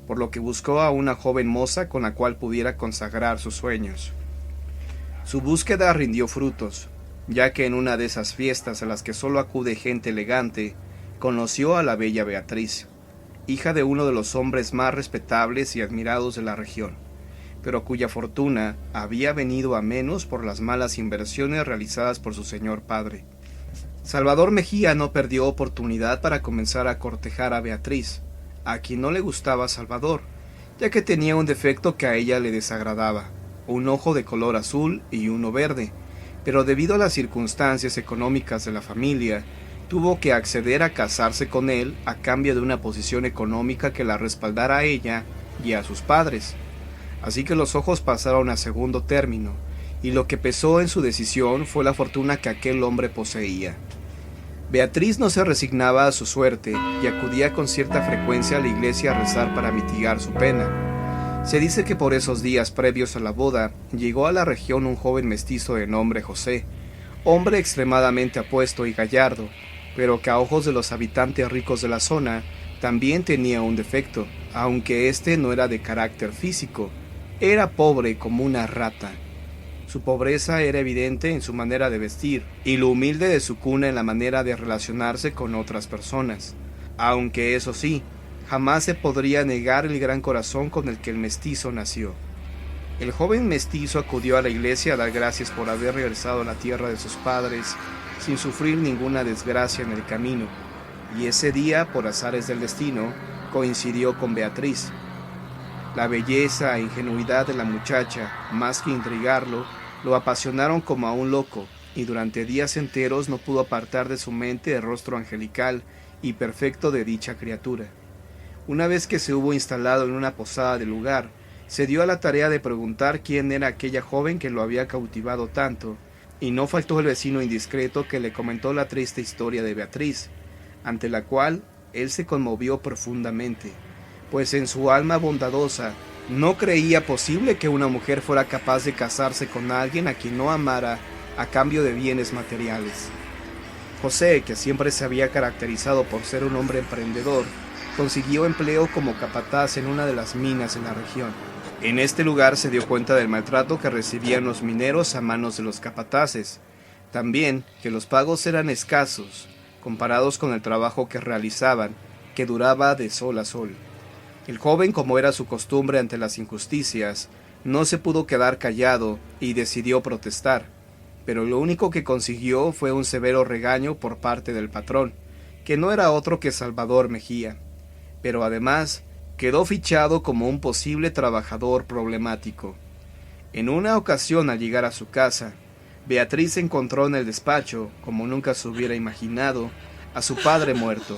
por lo que buscó a una joven moza con la cual pudiera consagrar sus sueños. Su búsqueda rindió frutos, ya que en una de esas fiestas a las que solo acude gente elegante, conoció a la bella Beatriz, hija de uno de los hombres más respetables y admirados de la región, pero cuya fortuna había venido a menos por las malas inversiones realizadas por su señor padre. Salvador Mejía no perdió oportunidad para comenzar a cortejar a Beatriz, a quien no le gustaba Salvador, ya que tenía un defecto que a ella le desagradaba, un ojo de color azul y uno verde, pero debido a las circunstancias económicas de la familia, tuvo que acceder a casarse con él a cambio de una posición económica que la respaldara a ella y a sus padres. Así que los ojos pasaron a segundo término, y lo que pesó en su decisión fue la fortuna que aquel hombre poseía. Beatriz no se resignaba a su suerte y acudía con cierta frecuencia a la iglesia a rezar para mitigar su pena. Se dice que por esos días previos a la boda llegó a la región un joven mestizo de nombre José, hombre extremadamente apuesto y gallardo, pero que a ojos de los habitantes ricos de la zona también tenía un defecto, aunque este no era de carácter físico, era pobre como una rata. Su pobreza era evidente en su manera de vestir, y lo humilde de su cuna en la manera de relacionarse con otras personas, aunque eso sí, jamás se podría negar el gran corazón con el que el mestizo nació. El joven mestizo acudió a la iglesia a dar gracias por haber regresado a la tierra de sus padres, sin sufrir ninguna desgracia en el camino, y ese día, por azares del destino, coincidió con Beatriz. La belleza e ingenuidad de la muchacha, más que intrigarlo, lo apasionaron como a un loco, y durante días enteros no pudo apartar de su mente el rostro angelical y perfecto de dicha criatura. Una vez que se hubo instalado en una posada del lugar, se dio a la tarea de preguntar quién era aquella joven que lo había cautivado tanto, y no faltó el vecino indiscreto que le comentó la triste historia de Beatriz, ante la cual él se conmovió profundamente, pues en su alma bondadosa no creía posible que una mujer fuera capaz de casarse con alguien a quien no amara a cambio de bienes materiales. José, que siempre se había caracterizado por ser un hombre emprendedor, consiguió empleo como capataz en una de las minas en la región. En este lugar se dio cuenta del maltrato que recibían los mineros a manos de los capataces, también que los pagos eran escasos, comparados con el trabajo que realizaban, que duraba de sol a sol. El joven, como era su costumbre ante las injusticias, no se pudo quedar callado y decidió protestar, pero lo único que consiguió fue un severo regaño por parte del patrón, que no era otro que Salvador Mejía, pero además quedó fichado como un posible trabajador problemático. En una ocasión, al llegar a su casa, Beatriz encontró en el despacho, como nunca se hubiera imaginado, a su padre muerto.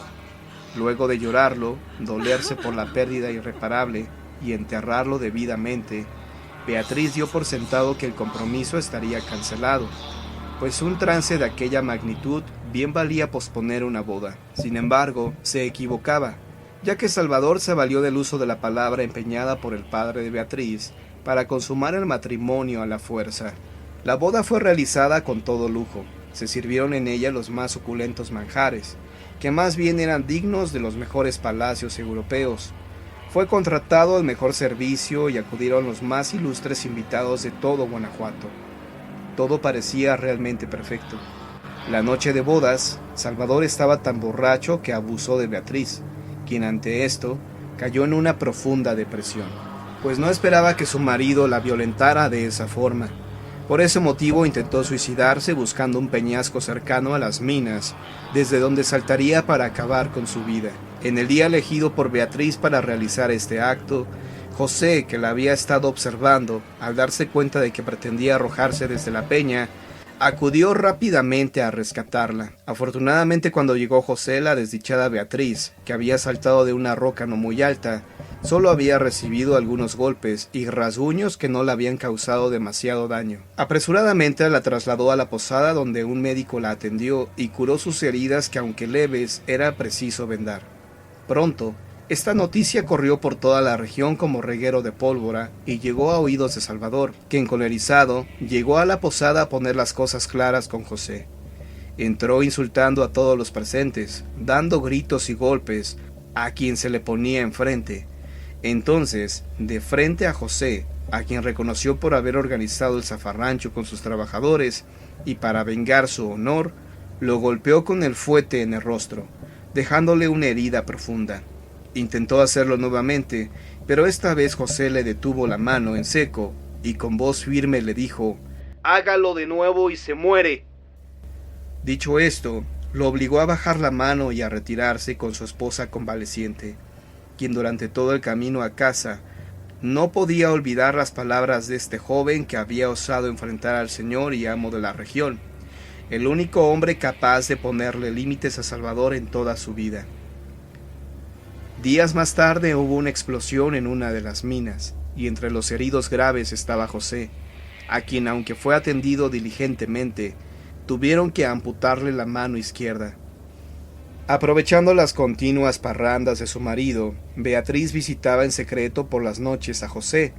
Luego de llorarlo, dolerse por la pérdida irreparable y enterrarlo debidamente, Beatriz dio por sentado que el compromiso estaría cancelado, pues un trance de aquella magnitud bien valía posponer una boda. Sin embargo, se equivocaba, ya que Salvador se valió del uso de la palabra empeñada por el padre de Beatriz para consumar el matrimonio a la fuerza. La boda fue realizada con todo lujo. Se sirvieron en ella los más suculentos manjares, que más bien eran dignos de los mejores palacios europeos. Fue contratado el mejor servicio y acudieron los más ilustres invitados de todo Guanajuato. Todo parecía realmente perfecto. La noche de bodas, Salvador estaba tan borracho que abusó de Beatriz, quien ante esto cayó en una profunda depresión, pues no esperaba que su marido la violentara de esa forma. Por ese motivo intentó suicidarse buscando un peñasco cercano a las minas, desde donde saltaría para acabar con su vida. En el día elegido por Beatriz para realizar este acto, José, que la había estado observando, al darse cuenta de que pretendía arrojarse desde la peña, acudió rápidamente a rescatarla. Afortunadamente, cuando llegó José, la desdichada Beatriz, que había saltado de una roca no muy alta, solo había recibido algunos golpes y rasguños que no le habían causado demasiado daño. Apresuradamente la trasladó a la posada, donde un médico la atendió y curó sus heridas que, aunque leves, era preciso vendar. Pronto, esta noticia corrió por toda la región como reguero de pólvora y llegó a oídos de Salvador, que, encolerizado, llegó a la posada a poner las cosas claras con José. Entró insultando a todos los presentes, dando gritos y golpes a quien se le ponía enfrente. Entonces, de frente a José, a quien reconoció por haber organizado el zafarrancho con sus trabajadores, y para vengar su honor, lo golpeó con el fuete en el rostro, dejándole una herida profunda. Intentó hacerlo nuevamente, pero esta vez José le detuvo la mano en seco, y con voz firme le dijo: «Hágalo de nuevo y se muere». Dicho esto, lo obligó a bajar la mano y a retirarse con su esposa convaleciente, quien durante todo el camino a casa no podía olvidar las palabras de este joven que había osado enfrentar al señor y amo de la región, el único hombre capaz de ponerle límites a Salvador en toda su vida. Días más tarde hubo una explosión en una de las minas, y entre los heridos graves estaba José, a quien, aunque fue atendido diligentemente, tuvieron que amputarle la mano izquierda. Aprovechando las continuas parrandas de su marido, Beatriz visitaba en secreto por las noches a José,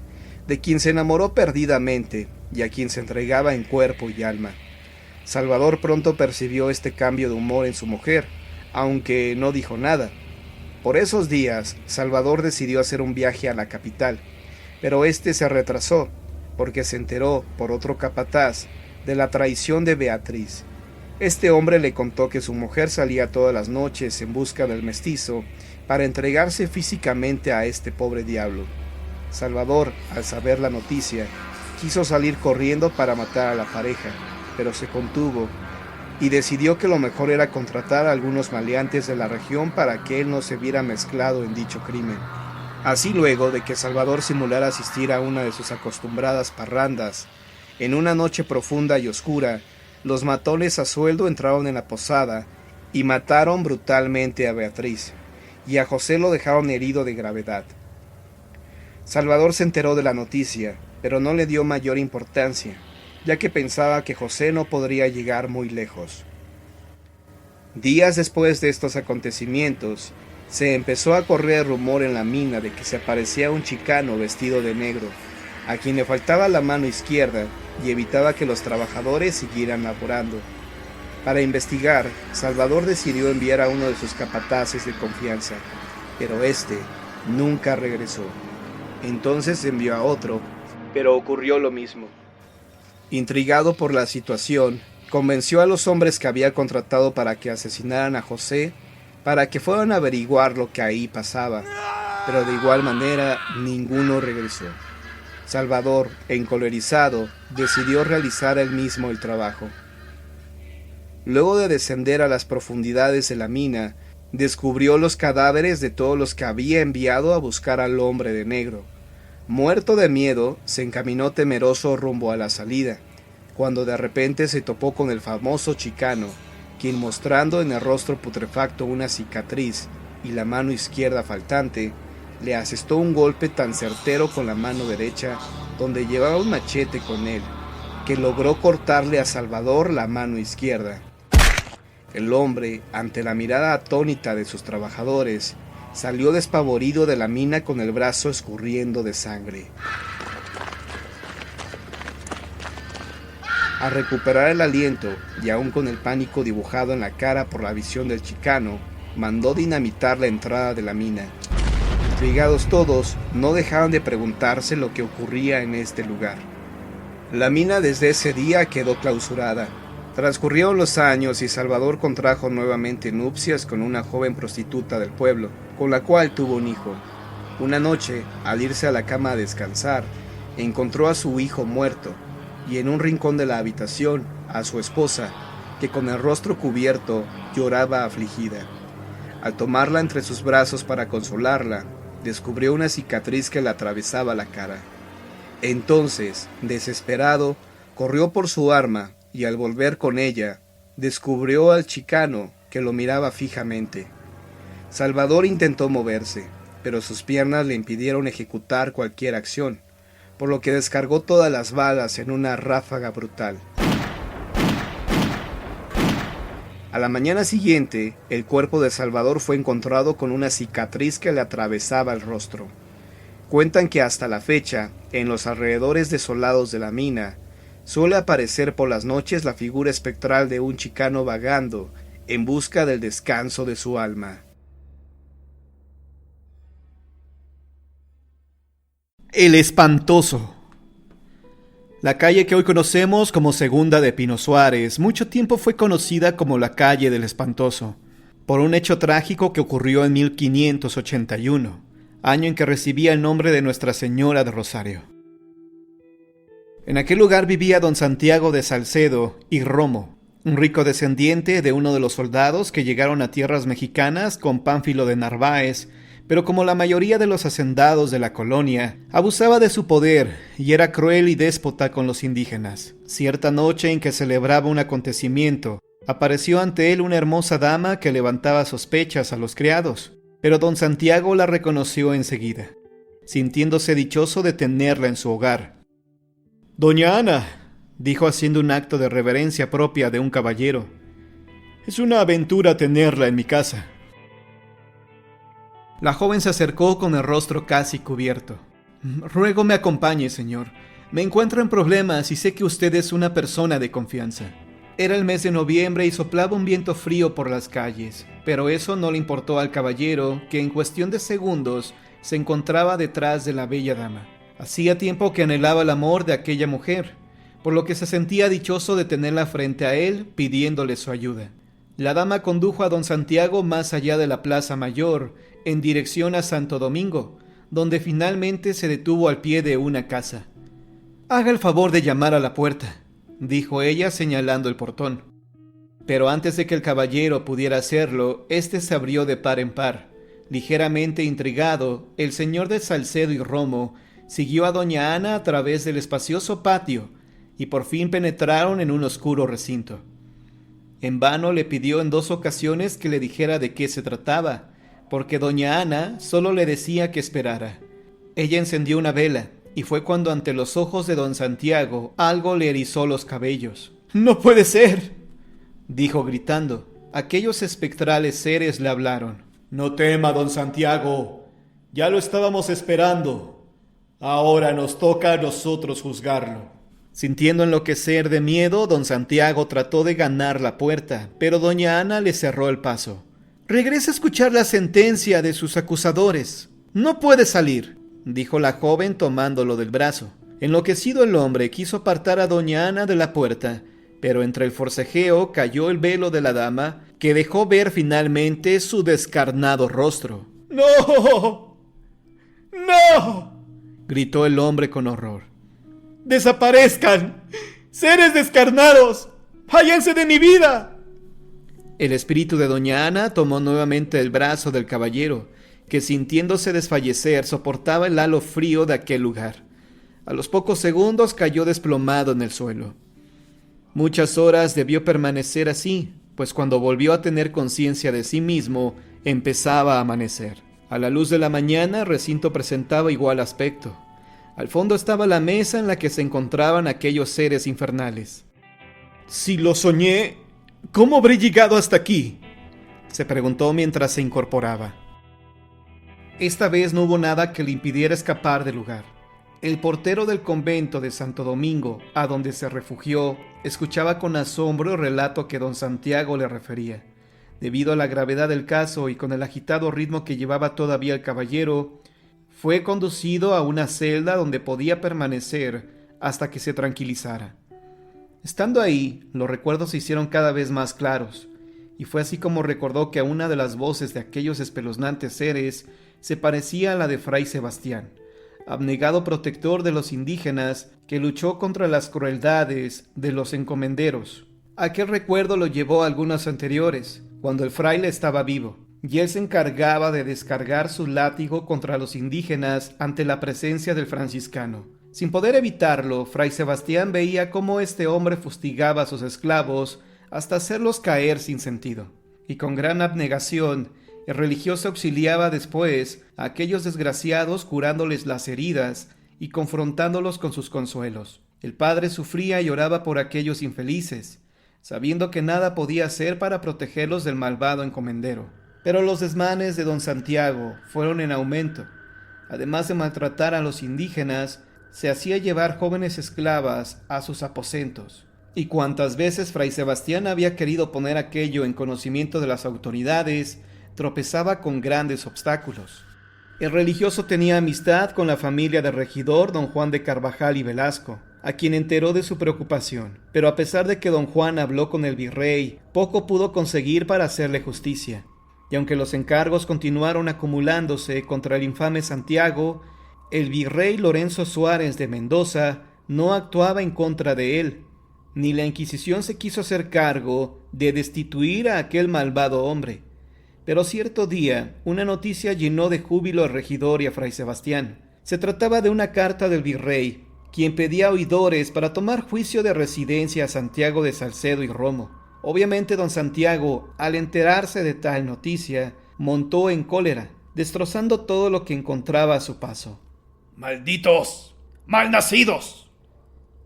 de quien se enamoró perdidamente y a quien se entregaba en cuerpo y alma. Salvador pronto percibió este cambio de humor en su mujer, aunque no dijo nada. Por esos días, Salvador decidió hacer un viaje a la capital, pero este se retrasó, porque se enteró, por otro capataz, de la traición de Beatriz. Este hombre le contó que su mujer salía todas las noches en busca del mestizo para entregarse físicamente a este pobre diablo. Salvador, al saber la noticia, quiso salir corriendo para matar a la pareja, pero se contuvo y decidió que lo mejor era contratar a algunos maleantes de la región para que él no se viera mezclado en dicho crimen. Así, luego de que Salvador simulara asistir a una de sus acostumbradas parrandas, en una noche profunda y oscura, los matones a sueldo entraron en la posada y mataron brutalmente a Beatriz, y a José lo dejaron herido de gravedad. Salvador se enteró de la noticia, pero no le dio mayor importancia, ya que pensaba que José no podría llegar muy lejos. Días después de estos acontecimientos, Se empezó a correr rumor en la mina de que se aparecía un chicano vestido de negro, a quien le faltaba la mano izquierda y evitaba que los trabajadores siguieran laborando. Para investigar, Salvador decidió enviar a uno de sus capataces de confianza, pero este nunca regresó. Entonces envió a otro, pero ocurrió lo mismo. Intrigado por la situación, convenció a los hombres que había contratado para que asesinaran a José, para que fueran a averiguar lo que ahí pasaba, pero de igual manera ninguno regresó. Salvador, encolerizado, decidió realizar él mismo el trabajo. Luego de descender a las profundidades de la mina, descubrió los cadáveres de todos los que había enviado a buscar al hombre de negro. Muerto de miedo, se encaminó temeroso rumbo a la salida, cuando de repente se topó con el famoso chicano, quien, mostrando en el rostro putrefacto una cicatriz y la mano izquierda faltante, le asestó un golpe tan certero con la mano derecha, donde llevaba un machete con él, que logró cortarle a Salvador la mano izquierda. El hombre, ante la mirada atónita de sus trabajadores, salió despavorido de la mina con el brazo escurriendo de sangre. Al recuperar el aliento, y aún con el pánico dibujado en la cara por la visión del chicano, mandó dinamitar la entrada de la mina. Intrigados todos, no dejaban de preguntarse lo que ocurría en este lugar. La mina desde ese día quedó clausurada. Transcurrieron los años y Salvador contrajo nuevamente nupcias con una joven prostituta del pueblo, con la cual tuvo un hijo. Una noche, al irse a la cama a descansar, encontró a su hijo muerto, y en un rincón de la habitación a su esposa, que con el rostro cubierto lloraba afligida. Al tomarla entre sus brazos para consolarla, descubrió una cicatriz que le atravesaba la cara. Entonces, desesperado, corrió por su arma y al volver con ella, descubrió al chicano que lo miraba fijamente. Salvador intentó moverse, pero sus piernas le impidieron ejecutar cualquier acción, por lo que descargó todas las balas en una ráfaga brutal. A la mañana siguiente, el cuerpo de Salvador fue encontrado con una cicatriz que le atravesaba el rostro. Cuentan que hasta la fecha, en los alrededores desolados de la mina, suele aparecer por las noches la figura espectral de un chicano vagando en busca del descanso de su alma. El Espantoso. La calle que hoy conocemos como Segunda de Pino Suárez, mucho tiempo fue conocida como la calle del Espantoso, por un hecho trágico que ocurrió en 1581, año en que recibía el nombre de Nuestra Señora de Rosario. En aquel lugar vivía don Santiago de Salcedo y Romo, un rico descendiente de uno de los soldados que llegaron a tierras mexicanas con Pánfilo de Narváez, pero como la mayoría de los hacendados de la colonia, abusaba de su poder y era cruel y déspota con los indígenas. Cierta noche en que celebraba un acontecimiento, apareció ante él una hermosa dama que levantaba sospechas a los criados, pero don Santiago la reconoció enseguida, sintiéndose dichoso de tenerla en su hogar. «Doña Ana», dijo haciendo un acto de reverencia propia de un caballero, «es una aventura tenerla en mi casa». La joven se acercó con el rostro casi cubierto. «Ruego me acompañe, señor. Me encuentro en problemas y sé que usted es una persona de confianza». Era el mes de noviembre y soplaba un viento frío por las calles, pero eso no le importó al caballero, que en cuestión de segundos se encontraba detrás de la bella dama. Hacía tiempo que anhelaba el amor de aquella mujer, por lo que se sentía dichoso de tenerla frente a él pidiéndole su ayuda. La dama condujo a don Santiago más allá de la Plaza Mayor, en dirección a Santo Domingo, donde finalmente se detuvo al pie de una casa. «Haga el favor de llamar a la puerta», dijo ella señalando el portón. Pero antes de que el caballero pudiera hacerlo, éste se abrió de par en par. Ligeramente intrigado, el señor de Salcedo y Romo siguió a doña Ana a través del espacioso patio y por fin penetraron en un oscuro recinto. En vano le pidió en 2 ocasiones que le dijera de qué se trataba, porque doña Ana solo le decía que esperara. Ella encendió una vela, y fue cuando ante los ojos de don Santiago algo le erizó los cabellos. «¡No puede ser!», dijo gritando. Aquellos espectrales seres le hablaron. No tema, don Santiago. Ya lo estábamos esperando. Ahora nos toca a nosotros juzgarlo. Sintiendo enloquecer de miedo, don Santiago trató de ganar la puerta, pero doña Ana le cerró el paso. «Regresa a escuchar la sentencia de sus acusadores. No puede salir», dijo la joven tomándolo del brazo. Enloquecido el hombre quiso apartar a doña Ana de la puerta, pero entre el forcejeo cayó el velo de la dama, que dejó ver finalmente su descarnado rostro. «¡No! ¡No!», gritó el hombre con horror. «¡Desaparezcan! ¡Seres descarnados! ¡Váyanse de mi vida!». El espíritu de doña Ana tomó nuevamente el brazo del caballero, que sintiéndose desfallecer soportaba el halo frío de aquel lugar. A los pocos segundos cayó desplomado en el suelo. Muchas horas debió permanecer así, pues cuando volvió a tener conciencia de sí mismo, empezaba a amanecer. A la luz de la mañana, el recinto presentaba igual aspecto. Al fondo estaba la mesa en la que se encontraban aquellos seres infernales. «Si lo soñé, ¿cómo habré llegado hasta aquí?», se preguntó mientras se incorporaba. Esta vez no hubo nada que le impidiera escapar del lugar. El portero del convento de Santo Domingo, a donde se refugió, escuchaba con asombro el relato que don Santiago le refería. Debido a la gravedad del caso y con el agitado ritmo que llevaba todavía el caballero, fue conducido a una celda donde podía permanecer hasta que se tranquilizara. Estando ahí, los recuerdos se hicieron cada vez más claros, y fue así como recordó que una de las voces de aquellos espeluznantes seres se parecía a la de Fray Sebastián, abnegado protector de los indígenas que luchó contra las crueldades de los encomenderos. Aquel recuerdo lo llevó a algunos anteriores, cuando el fraile estaba vivo, y él se encargaba de descargar su látigo contra los indígenas ante la presencia del franciscano. Sin poder evitarlo, Fray Sebastián veía cómo este hombre fustigaba a sus esclavos hasta hacerlos caer sin sentido, y con gran abnegación el religioso auxiliaba después a aquellos desgraciados curándoles las heridas y confrontándolos con sus consuelos. El padre sufría y oraba por aquellos infelices, sabiendo que nada podía hacer para protegerlos del malvado encomendero. Pero los desmanes de don Santiago fueron en aumento. Además de maltratar a los indígenas, se hacía llevar jóvenes esclavas a sus aposentos. Y cuantas veces Fray Sebastián había querido poner aquello en conocimiento de las autoridades, tropezaba con grandes obstáculos. El religioso tenía amistad con la familia del regidor don Juan de Carvajal y Velasco, a quien enteró de su preocupación, pero a pesar de que don Juan habló con el virrey, poco pudo conseguir para hacerle justicia, y aunque los encargos continuaron acumulándose contra el infame Santiago, el virrey Lorenzo Suárez de Mendoza no actuaba en contra de él, ni la Inquisición se quiso hacer cargo de destituir a aquel malvado hombre. Pero cierto día, una noticia llenó de júbilo al regidor y a Fray Sebastián. Se trataba de una carta del virrey, quien pedía oidores para tomar juicio de residencia a Santiago de Salcedo y Romo. Obviamente don Santiago, al enterarse de tal noticia, montó en cólera, destrozando todo lo que encontraba a su paso. ¡Malditos! ¡Malnacidos!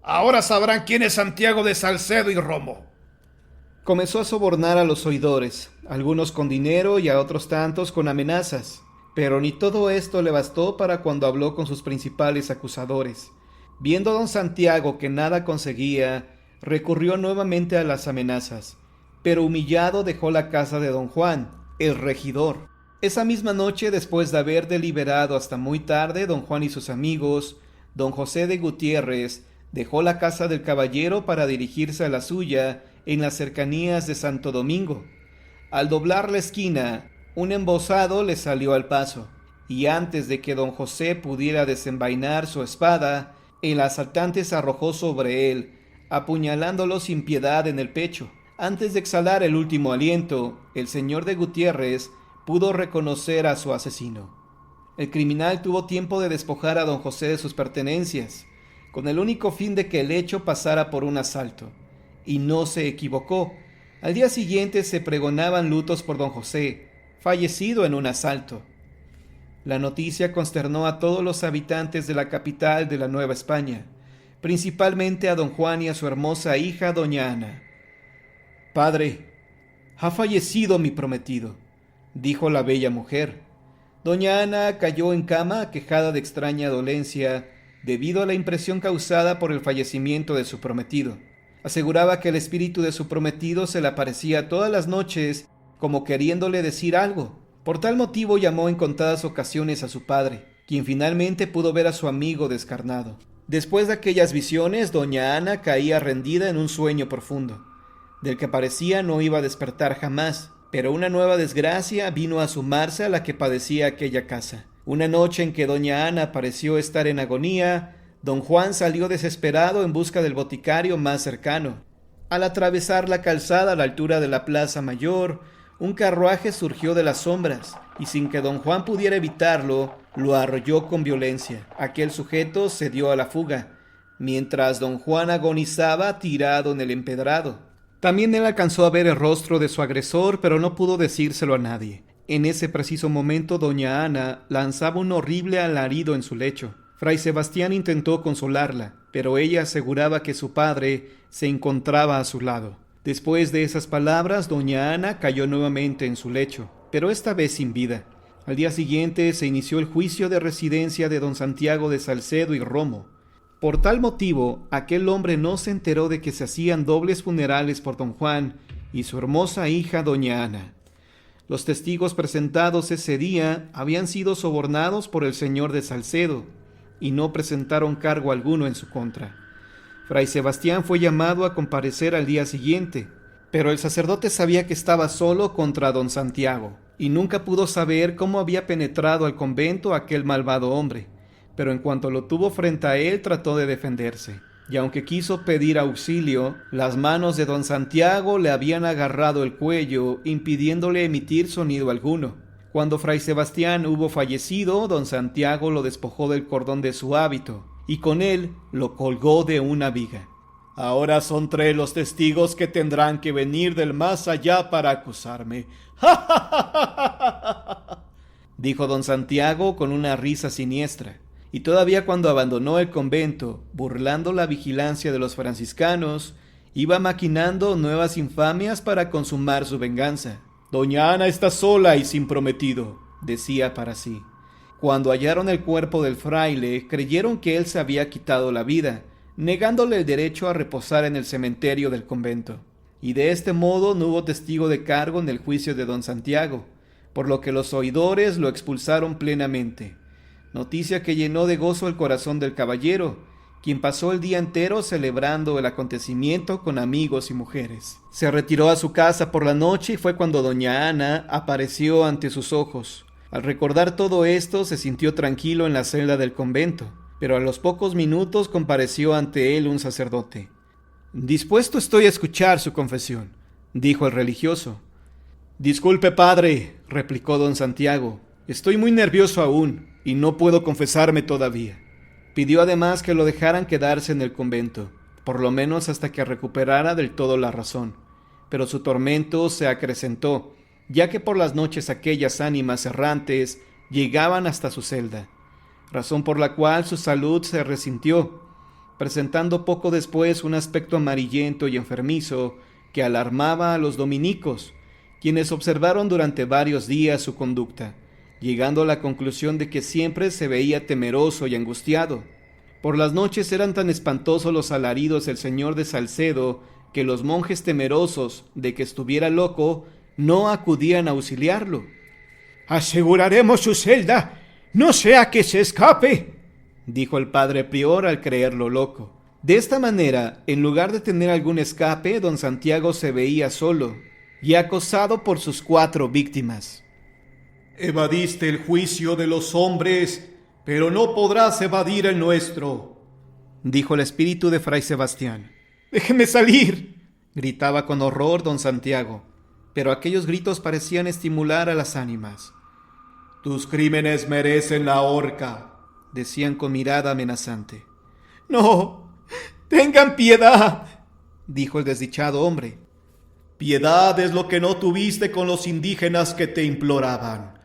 Ahora sabrán quién es Santiago de Salcedo y Romo. Comenzó a sobornar a los oidores, algunos con dinero y a otros tantos con amenazas, pero ni todo esto le bastó para cuando habló con sus principales acusadores. Viendo don Santiago que nada conseguía, recurrió nuevamente a las amenazas, pero humillado dejó la casa de don Juan, el regidor. Esa misma noche, después de haber deliberado hasta muy tarde, don Juan y sus amigos, don José de Gutiérrez dejó la casa del caballero para dirigirse a la suya en las cercanías de Santo Domingo. Al doblar la esquina, un embosado le salió al paso, y antes de que don José pudiera desenvainar su espada, el asaltante se arrojó sobre él, apuñalándolo sin piedad en el pecho. Antes de exhalar el último aliento, el señor de Gutiérrez pudo reconocer a su asesino. El criminal tuvo tiempo de despojar a don José de sus pertenencias, con el único fin de que el hecho pasara por un asalto. Y no se equivocó. Al día siguiente se pregonaban lutos por don José, fallecido en un asalto. La noticia consternó a todos los habitantes de la capital de la Nueva España, principalmente a don Juan y a su hermosa hija doña Ana. «Padre, ha fallecido mi prometido», dijo la bella mujer. Doña Ana cayó en cama aquejada de extraña dolencia debido a la impresión causada por el fallecimiento de su prometido. Aseguraba que el espíritu de su prometido se le aparecía todas las noches como queriéndole decir algo. Por tal motivo llamó en contadas ocasiones a su padre, quien finalmente pudo ver a su amigo descarnado. Después de aquellas visiones, doña Ana caía rendida en un sueño profundo, del que parecía no iba a despertar jamás, pero una nueva desgracia vino a sumarse a la que padecía aquella casa. Una noche en que doña Ana pareció estar en agonía, don Juan salió desesperado en busca del boticario más cercano. Al atravesar la calzada a la altura de la Plaza Mayor, un carruaje surgió de las sombras, y sin que don Juan pudiera evitarlo, lo arrolló con violencia. Aquel sujeto se dio a la fuga, mientras don Juan agonizaba tirado en el empedrado. También él alcanzó a ver el rostro de su agresor, pero no pudo decírselo a nadie. En ese preciso momento doña Ana lanzaba un horrible alarido en su lecho. Fray Sebastián intentó consolarla, pero ella aseguraba que su padre se encontraba a su lado. Después de esas palabras, doña Ana cayó nuevamente en su lecho, pero esta vez sin vida. Al día siguiente se inició el juicio de residencia de don Santiago de Salcedo y Romo. Por tal motivo, aquel hombre no se enteró de que se hacían dobles funerales por don Juan y su hermosa hija doña Ana. Los testigos presentados ese día habían sido sobornados por el señor de Salcedo y no presentaron cargo alguno en su contra. Fray Sebastián fue llamado a comparecer al día siguiente, pero el sacerdote sabía que estaba solo contra don Santiago, y nunca pudo saber cómo había penetrado al convento aquel malvado hombre, pero en cuanto lo tuvo frente a él trató de defenderse, y aunque quiso pedir auxilio, las manos de don Santiago le habían agarrado el cuello, impidiéndole emitir sonido alguno. Cuando Fray Sebastián hubo fallecido, don Santiago lo despojó del cordón de su hábito, y con él lo colgó de una viga. Ahora son 3 los testigos que tendrán que venir del más allá para acusarme. Dijo don Santiago con una risa siniestra, y todavía cuando abandonó el convento, burlando la vigilancia de los franciscanos, iba maquinando nuevas infamias para consumar su venganza. Doña Ana está sola y sin prometido, decía para sí. Cuando hallaron el cuerpo del fraile, creyeron que él se había quitado la vida, negándole el derecho a reposar en el cementerio del convento. Y de este modo no hubo testigo de cargo en el juicio de don Santiago, por lo que los oidores lo expulsaron plenamente. Noticia que llenó de gozo el corazón del caballero, quien pasó el día entero celebrando el acontecimiento con amigos y mujeres. Se retiró a su casa por la noche y fue cuando doña Ana apareció ante sus ojos. Al recordar todo esto se sintió tranquilo en la celda del convento, pero a los pocos minutos compareció ante él un sacerdote. «Dispuesto estoy a escuchar su confesión», dijo el religioso. «Disculpe, padre», replicó don Santiago, «estoy muy nervioso aún y no puedo confesarme todavía». Pidió además que lo dejaran quedarse en el convento, por lo menos hasta que recuperara del todo la razón, pero su tormento se acrecentó, ya que por las noches aquellas ánimas errantes llegaban hasta su celda, razón por la cual su salud se resintió, presentando poco después un aspecto amarillento y enfermizo que alarmaba a los dominicos, quienes observaron durante varios días su conducta, llegando a la conclusión de que siempre se veía temeroso y angustiado. Por las noches eran tan espantosos los alaridos del señor de Salcedo que los monjes, temerosos de que estuviera loco, no acudían a auxiliarlo. «Aseguraremos su celda, no sea que se escape», dijo el padre prior al creerlo loco. De esta manera, en lugar de tener algún escape, don Santiago se veía solo y acosado por sus 4 víctimas. «Evadiste el juicio de los hombres, pero no podrás evadir el nuestro», dijo el espíritu de Fray Sebastián. «Déjeme salir», gritaba con horror don Santiago, pero aquellos gritos parecían estimular a las ánimas. «Tus crímenes merecen la horca», decían con mirada amenazante. «No, tengan piedad», dijo el desdichado hombre. «Piedad es lo que no tuviste con los indígenas que te imploraban»,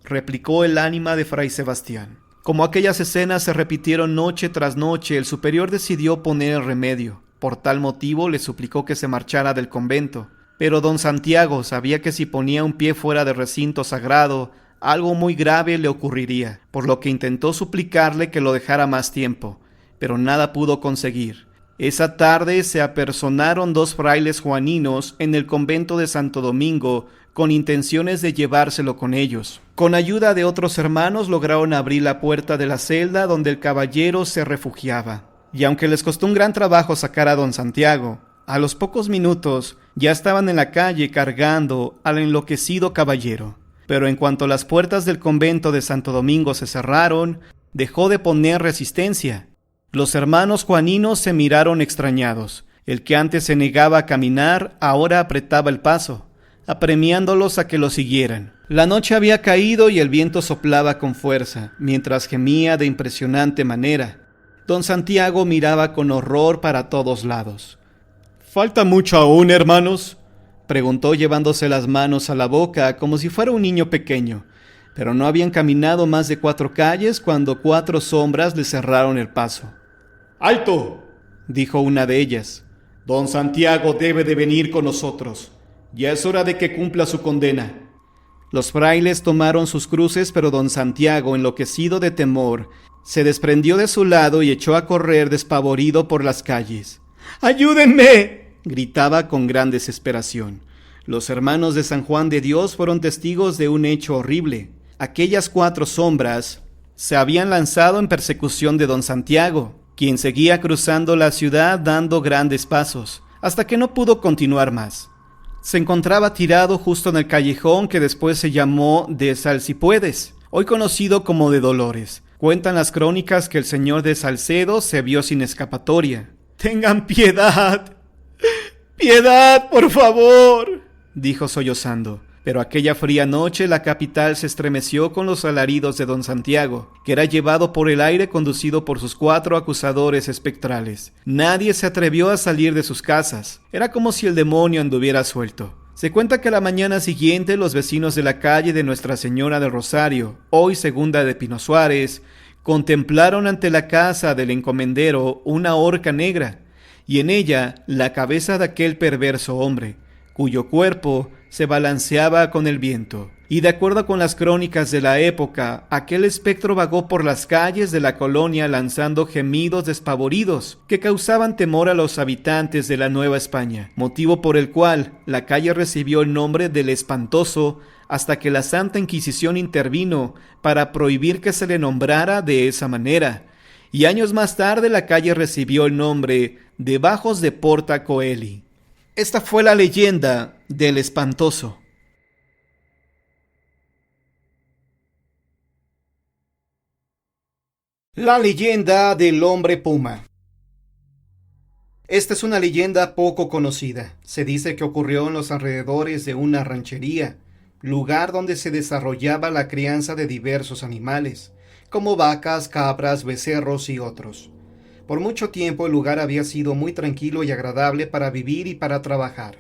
replicó el ánima de Fray Sebastián. Como aquellas escenas se repitieron noche tras noche, el superior decidió poner el remedio. Por tal motivo le suplicó que se marchara del convento, Pero don Santiago sabía que si ponía un pie fuera del recinto sagrado, algo muy grave le ocurriría, por lo que intentó suplicarle que lo dejara más tiempo, pero nada pudo conseguir. Esa tarde se apersonaron 2 frailes juaninos en el convento de Santo Domingo con intenciones de llevárselo con ellos. Con ayuda de otros hermanos lograron abrir la puerta de la celda donde el caballero se refugiaba. Y aunque les costó un gran trabajo sacar a don Santiago, a los pocos minutos ya estaban en la calle cargando al enloquecido caballero. Pero en cuanto las puertas del convento de Santo Domingo se cerraron, dejó de poner resistencia. Los hermanos juaninos se miraron extrañados. El que antes se negaba a caminar, ahora apretaba el paso, apremiándolos a que lo siguieran. La noche había caído y el viento soplaba con fuerza, mientras gemía de impresionante manera. Don Santiago miraba con horror para todos lados. ¿Falta mucho aún, hermanos?, preguntó llevándose las manos a la boca como si fuera un niño pequeño. Pero no habían caminado más de 4 calles cuando 4 sombras le cerraron el paso. «¡Alto!», dijo una de ellas. «Don Santiago debe de venir con nosotros. Ya es hora de que cumpla su condena». Los frailes tomaron sus cruces, pero don Santiago, enloquecido de temor, se desprendió de su lado y echó a correr despavorido por las calles. «¡Ayúdenme!», gritaba con gran desesperación. Los hermanos de San Juan de Dios fueron testigos de un hecho horrible. Aquellas 4 sombras se habían lanzado en persecución de don Santiago, quien seguía cruzando la ciudad dando grandes pasos, hasta que no pudo continuar más. Se encontraba tirado justo en el callejón que después se llamó de Salsipuedes, hoy conocido como de Dolores. Cuentan las crónicas que el señor de Salcedo se vio sin escapatoria. «¡Tengan piedad! ¡Piedad, por favor!», dijo sollozando. Pero aquella fría noche la capital se estremeció con los alaridos de don Santiago, que era llevado por el aire conducido por sus 4 acusadores espectrales. Nadie se atrevió a salir de sus casas. Era como si el demonio anduviera suelto. Se cuenta que a la mañana siguiente los vecinos de la calle de Nuestra Señora del Rosario, hoy Segunda de Pino Suárez, contemplaron ante la casa del encomendero una horca negra, y en ella la cabeza de aquel perverso hombre, cuyo cuerpo se balanceaba con el viento. Y de acuerdo con las crónicas de la época, aquel espectro vagó por las calles de la colonia lanzando gemidos despavoridos que causaban temor a los habitantes de la Nueva España, motivo por el cual la calle recibió el nombre del Espantoso hasta que la Santa Inquisición intervino para prohibir que se le nombrara de esa manera. Y años más tarde la calle recibió el nombre de Bajos de Porta Coeli. Esta fue la leyenda del Espantoso. La leyenda del hombre puma. Esta es una leyenda poco conocida. Se dice que ocurrió en los alrededores de una ranchería, lugar donde se desarrollaba la crianza de diversos animales, como vacas, cabras, becerros y otros. Por mucho tiempo el lugar había sido muy tranquilo y agradable para vivir y para trabajar.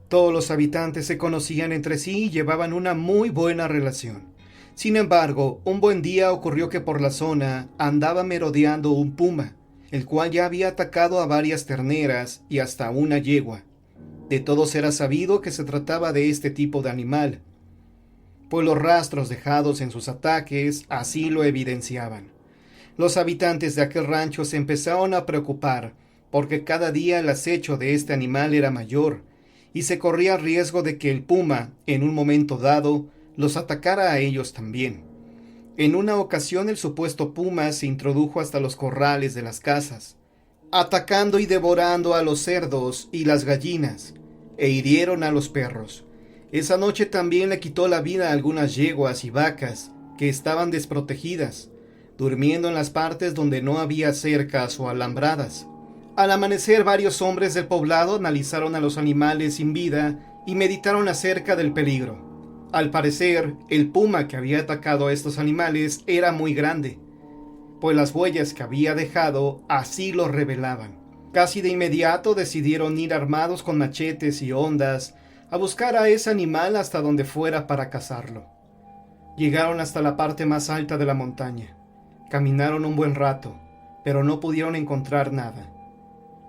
Todos los habitantes se conocían entre sí y llevaban una muy buena relación. Sin embargo, un buen día ocurrió que por la zona andaba merodeando un puma, el cual ya había atacado a varias terneras y hasta una yegua. De todos era sabido que se trataba de este tipo de animal, pues los rastros dejados en sus ataques así lo evidenciaban. Los habitantes de aquel rancho se empezaron a preocupar, porque cada día el acecho de este animal era mayor, y se corría riesgo de que el puma, en un momento dado, los atacara a ellos también. En una ocasión el supuesto puma se introdujo hasta los corrales de las casas, atacando y devorando a los cerdos y las gallinas, e hirieron a los perros. Esa noche también le quitó la vida a algunas yeguas y vacas, que estaban desprotegidas, durmiendo en las partes donde no había cercas o alambradas. Al amanecer, varios hombres del poblado analizaron a los animales sin vida y meditaron acerca del peligro. Al parecer, el puma que había atacado a estos animales era muy grande, pues las huellas que había dejado así lo revelaban. Casi de inmediato decidieron ir armados con machetes y hondas a buscar a ese animal hasta donde fuera para cazarlo. Llegaron hasta la parte más alta de la montaña. Caminaron un buen rato, pero no pudieron encontrar nada.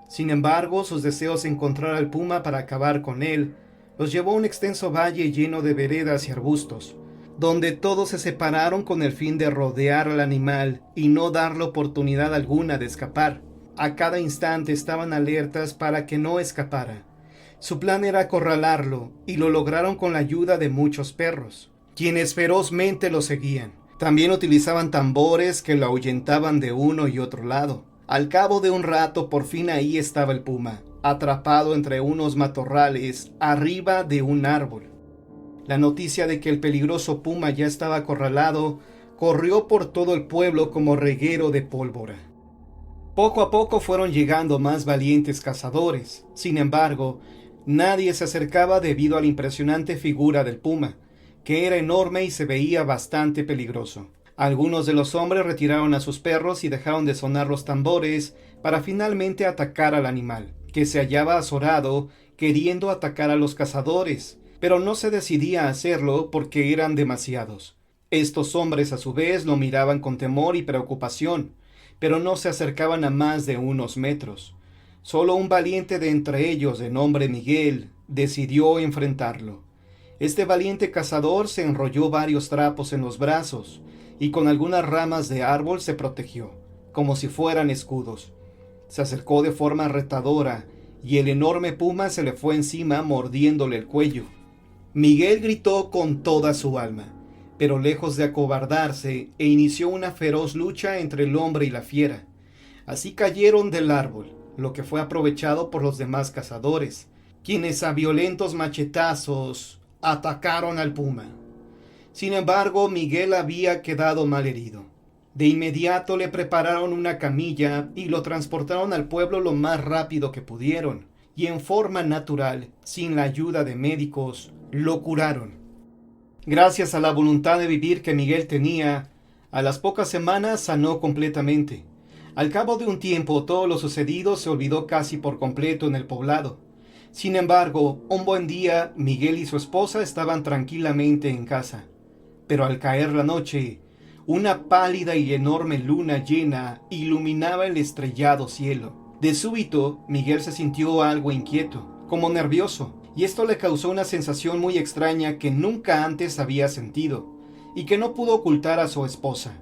Sin embargo, sus deseos de encontrar al puma para acabar con él Los llevó a un extenso valle lleno de veredas y arbustos, donde todos se separaron con el fin de rodear al animal y no darle oportunidad alguna de escapar. A cada instante estaban alertas para que no escapara. Su plan era acorralarlo, y lo lograron con la ayuda de muchos perros, quienes ferozmente lo seguían. También utilizaban tambores que lo ahuyentaban de uno y otro lado. Al cabo de un rato, por fin ahí estaba el puma, atrapado entre unos matorrales, arriba de un árbol. La noticia de que el peligroso puma ya estaba acorralado corrió por todo el pueblo como reguero de pólvora. Poco a poco fueron llegando más valientes cazadores. Sin embargo, nadie se acercaba debido a la impresionante figura del puma, que era enorme y se veía bastante peligroso. Algunos de los hombres retiraron a sus perros y dejaron de sonar los tambores para finalmente atacar al animal, que se hallaba azorado queriendo atacar a los cazadores, pero no se decidía a hacerlo porque eran demasiados. Estos hombres a su vez lo miraban con temor y preocupación, pero no se acercaban a más de unos metros. Solo un valiente de entre ellos, de nombre Miguel, decidió enfrentarlo. Este valiente cazador se enrolló varios trapos en los brazos y con algunas ramas de árbol se protegió, como si fueran escudos. Se acercó de forma retadora y el enorme puma se le fue encima mordiéndole el cuello. Miguel gritó con toda su alma, pero lejos de acobardarse, inició una feroz lucha entre el hombre y la fiera. Así cayeron del árbol, lo que fue aprovechado por los demás cazadores, quienes a violentos machetazos atacaron al puma. Sin embargo, Miguel había quedado mal herido. De inmediato le prepararon una camilla y lo transportaron al pueblo lo más rápido que pudieron, y en forma natural, sin la ayuda de médicos, lo curaron. Gracias a la voluntad de vivir que Miguel tenía, a las pocas semanas sanó completamente. Al cabo de un tiempo, todo lo sucedido se olvidó casi por completo en el poblado. Sin embargo, un buen día, Miguel y su esposa estaban tranquilamente en casa. Pero al caer la noche, una pálida y enorme luna llena iluminaba el estrellado cielo. De súbito, Miguel se sintió algo inquieto, como nervioso, y esto le causó una sensación muy extraña que nunca antes había sentido, y que no pudo ocultar a su esposa,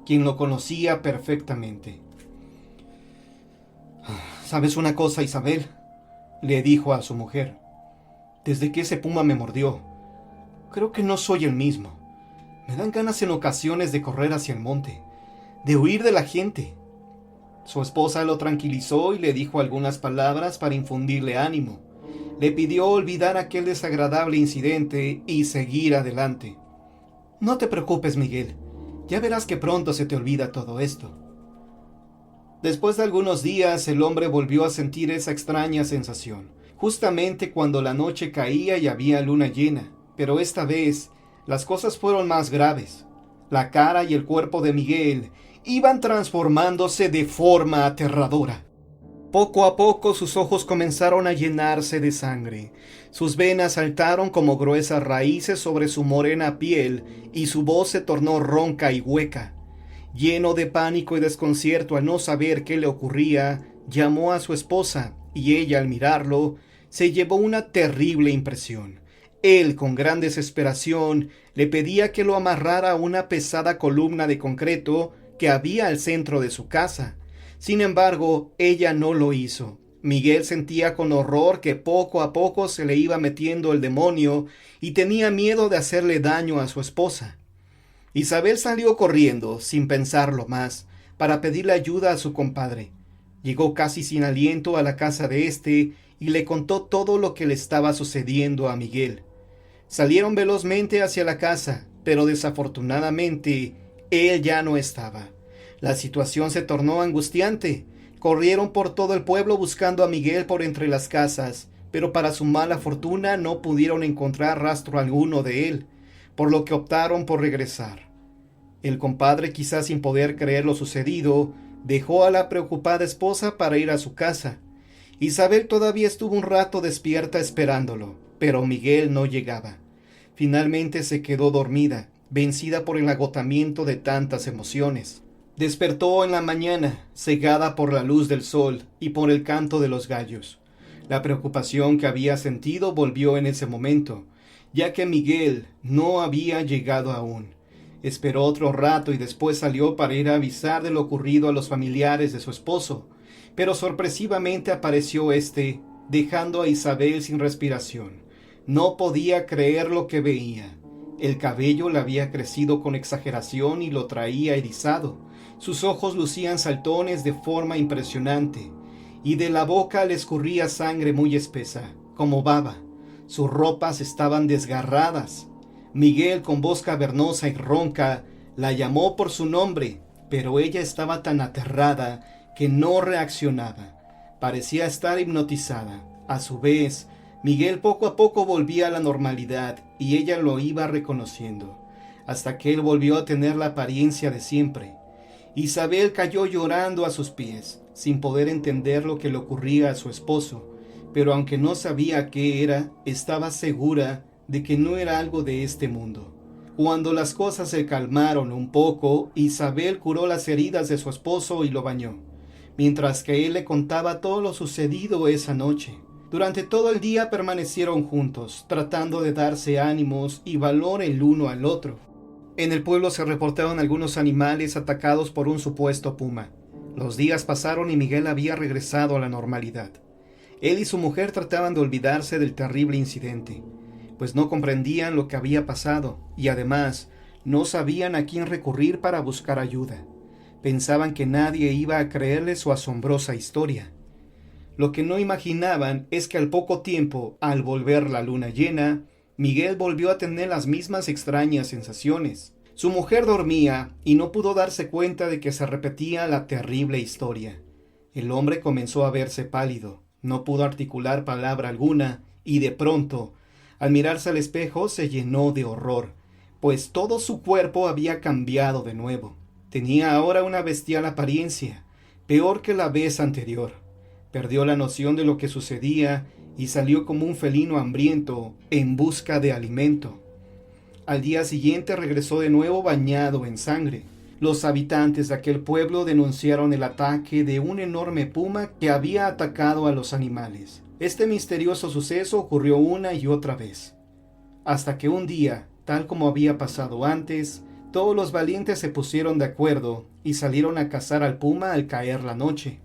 quien lo conocía perfectamente. «¿Sabes una cosa, Isabel?», le dijo a su mujer. «Desde que ese puma me mordió, creo que no soy el mismo. Me dan ganas en ocasiones de correr hacia el monte, de huir de la gente». Su esposa lo tranquilizó y le dijo algunas palabras para infundirle ánimo. Le pidió olvidar aquel desagradable incidente y seguir adelante. «No te preocupes, Miguel. Ya verás que pronto se te olvida todo esto». Después de algunos días, el hombre volvió a sentir esa extraña sensación, justamente cuando la noche caía y había luna llena. Pero esta vez, las cosas fueron más graves. La cara y el cuerpo de Miguel iban transformándose de forma aterradora. Poco a poco sus ojos comenzaron a llenarse de sangre, sus venas saltaron como gruesas raíces sobre su morena piel y su voz se tornó ronca y hueca. Lleno de pánico y desconcierto al no saber qué le ocurría, llamó a su esposa y ella, al mirarlo, se llevó una terrible impresión. Él, con gran desesperación, le pedía que lo amarrara a una pesada columna de concreto que había al centro de su casa. Sin embargo, ella no lo hizo. Miguel sentía con horror que poco a poco se le iba metiendo el demonio y tenía miedo de hacerle daño a su esposa. Isabel salió corriendo, sin pensarlo más, para pedirle ayuda a su compadre. Llegó casi sin aliento a la casa de éste y le contó todo lo que le estaba sucediendo a Miguel. Salieron velozmente hacia la casa, pero desafortunadamente él ya no estaba. La situación se tornó angustiante. Corrieron por todo el pueblo buscando a Miguel por entre las casas, pero para su mala fortuna no pudieron encontrar rastro alguno de él, por lo que optaron por regresar. El compadre, quizás sin poder creer lo sucedido, dejó a la preocupada esposa para ir a su casa. Isabel todavía estuvo un rato despierta esperándolo, pero Miguel no llegaba. Finalmente se quedó dormida, vencida por el agotamiento de tantas emociones. Despertó en la mañana, cegada por la luz del sol y por el canto de los gallos. La preocupación que había sentido volvió en ese momento, ya que Miguel no había llegado aún. Esperó otro rato y después salió para ir a avisar de lo ocurrido a los familiares de su esposo, pero sorpresivamente apareció dejando a Isabel sin respiración. No podía creer lo que veía. El cabello le había crecido con exageración y lo traía erizado. Sus ojos lucían saltones de forma impresionante, y de la boca le escurría sangre muy espesa, como baba. Sus ropas estaban desgarradas. Miguel, con voz cavernosa y ronca, la llamó por su nombre, pero ella estaba tan aterrada que no reaccionaba. Parecía estar hipnotizada. A su vez, Miguel poco a poco volvía a la normalidad y ella lo iba reconociendo, hasta que él volvió a tener la apariencia de siempre. Isabel cayó llorando a sus pies, sin poder entender lo que le ocurría a su esposo, pero aunque no sabía qué era, estaba segura de que no era algo de este mundo. Cuando las cosas se calmaron un poco, Isabel curó las heridas de su esposo y lo bañó, mientras que él le contaba todo lo sucedido esa noche. Durante todo el día permanecieron juntos, tratando de darse ánimos y valor el uno al otro. En el pueblo se reportaron algunos animales atacados por un supuesto puma. Los días pasaron y Miguel había regresado a la normalidad. Él y su mujer trataban de olvidarse del terrible incidente, pues no comprendían lo que había pasado y además no sabían a quién recurrir para buscar ayuda. Pensaban que nadie iba a creerle su asombrosa historia. Lo que no imaginaban es que al poco tiempo, al volver la luna llena, Miguel volvió a tener las mismas extrañas sensaciones. Su mujer dormía y no pudo darse cuenta de que se repetía la terrible historia. El hombre comenzó a verse pálido, no pudo articular palabra alguna y de pronto, al mirarse al espejo, se llenó de horror, pues todo su cuerpo había cambiado de nuevo. Tenía ahora una bestial apariencia, peor que la vez anterior. Perdió la noción de lo que sucedía y salió como un felino hambriento en busca de alimento. Al día siguiente regresó de nuevo bañado en sangre. Los habitantes de aquel pueblo denunciaron el ataque de un enorme puma que había atacado a los animales. Este misterioso suceso ocurrió una y otra vez, hasta que un día, tal como había pasado antes, todos los valientes se pusieron de acuerdo y salieron a cazar al puma al caer la noche.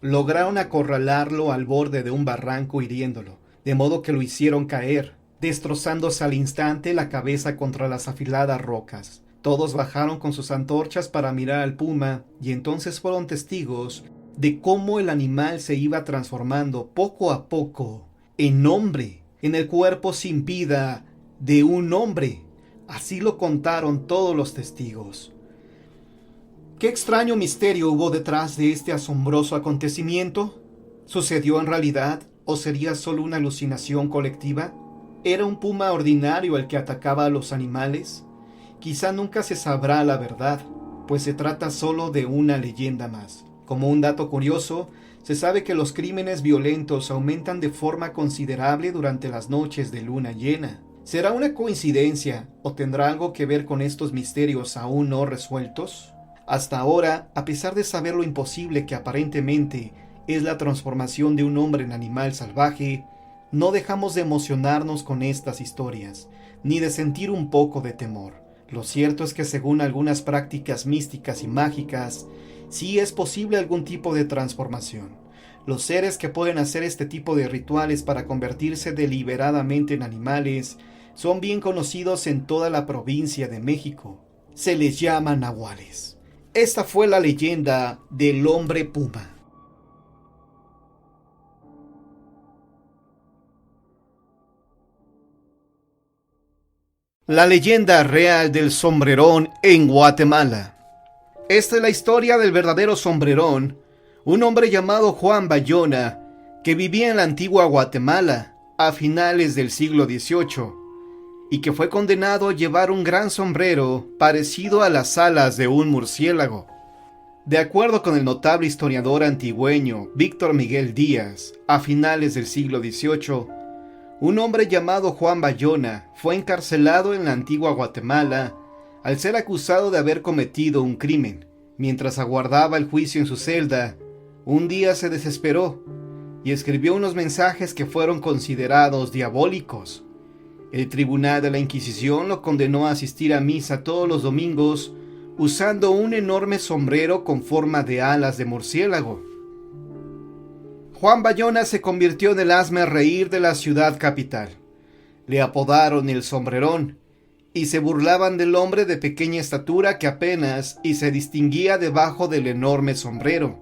Lograron acorralarlo al borde de un barranco hiriéndolo, de modo que lo hicieron caer, destrozándose al instante la cabeza contra las afiladas rocas. Todos bajaron con sus antorchas para mirar al puma y entonces fueron testigos de cómo el animal se iba transformando poco a poco en hombre, en el cuerpo sin vida de un hombre. Así lo contaron todos los testigos. ¿Qué extraño misterio hubo detrás de este asombroso acontecimiento? ¿Sucedió en realidad o sería solo una alucinación colectiva? ¿Era un puma ordinario el que atacaba a los animales? Quizá nunca se sabrá la verdad, pues se trata solo de una leyenda más. Como un dato curioso, se sabe que los crímenes violentos aumentan de forma considerable durante las noches de luna llena. ¿Será una coincidencia o tendrá algo que ver con estos misterios aún no resueltos? Hasta ahora, a pesar de saber lo imposible que aparentemente es la transformación de un hombre en animal salvaje, no dejamos de emocionarnos con estas historias, ni de sentir un poco de temor. Lo cierto es que según algunas prácticas místicas y mágicas, sí es posible algún tipo de transformación. Los seres que pueden hacer este tipo de rituales para convertirse deliberadamente en animales son bien conocidos en toda la provincia de México. Se les llama nahuales. Esta fue la leyenda del hombre puma. La leyenda real del sombrerón en Guatemala. Esta es la historia del verdadero sombrerón, un hombre llamado Juan Bayona, que vivía en la antigua Guatemala a finales del siglo XVIII, y que fue condenado a llevar un gran sombrero parecido a las alas de un murciélago. De acuerdo con el notable historiador antigüeño Víctor Miguel Díaz, a finales del siglo XVIII, un hombre llamado Juan Bayona fue encarcelado en la antigua Guatemala al ser acusado de haber cometido un crimen. Mientras aguardaba el juicio en su celda, un día se desesperó y escribió unos mensajes que fueron considerados diabólicos. El tribunal de la Inquisición lo condenó a asistir a misa todos los domingos usando un enorme sombrero con forma de alas de murciélago. Juan Bayona se convirtió en el hazmerreír de la ciudad capital. Le apodaron el Sombrerón, y se burlaban del hombre de pequeña estatura que apenas y se distinguía debajo del enorme sombrero.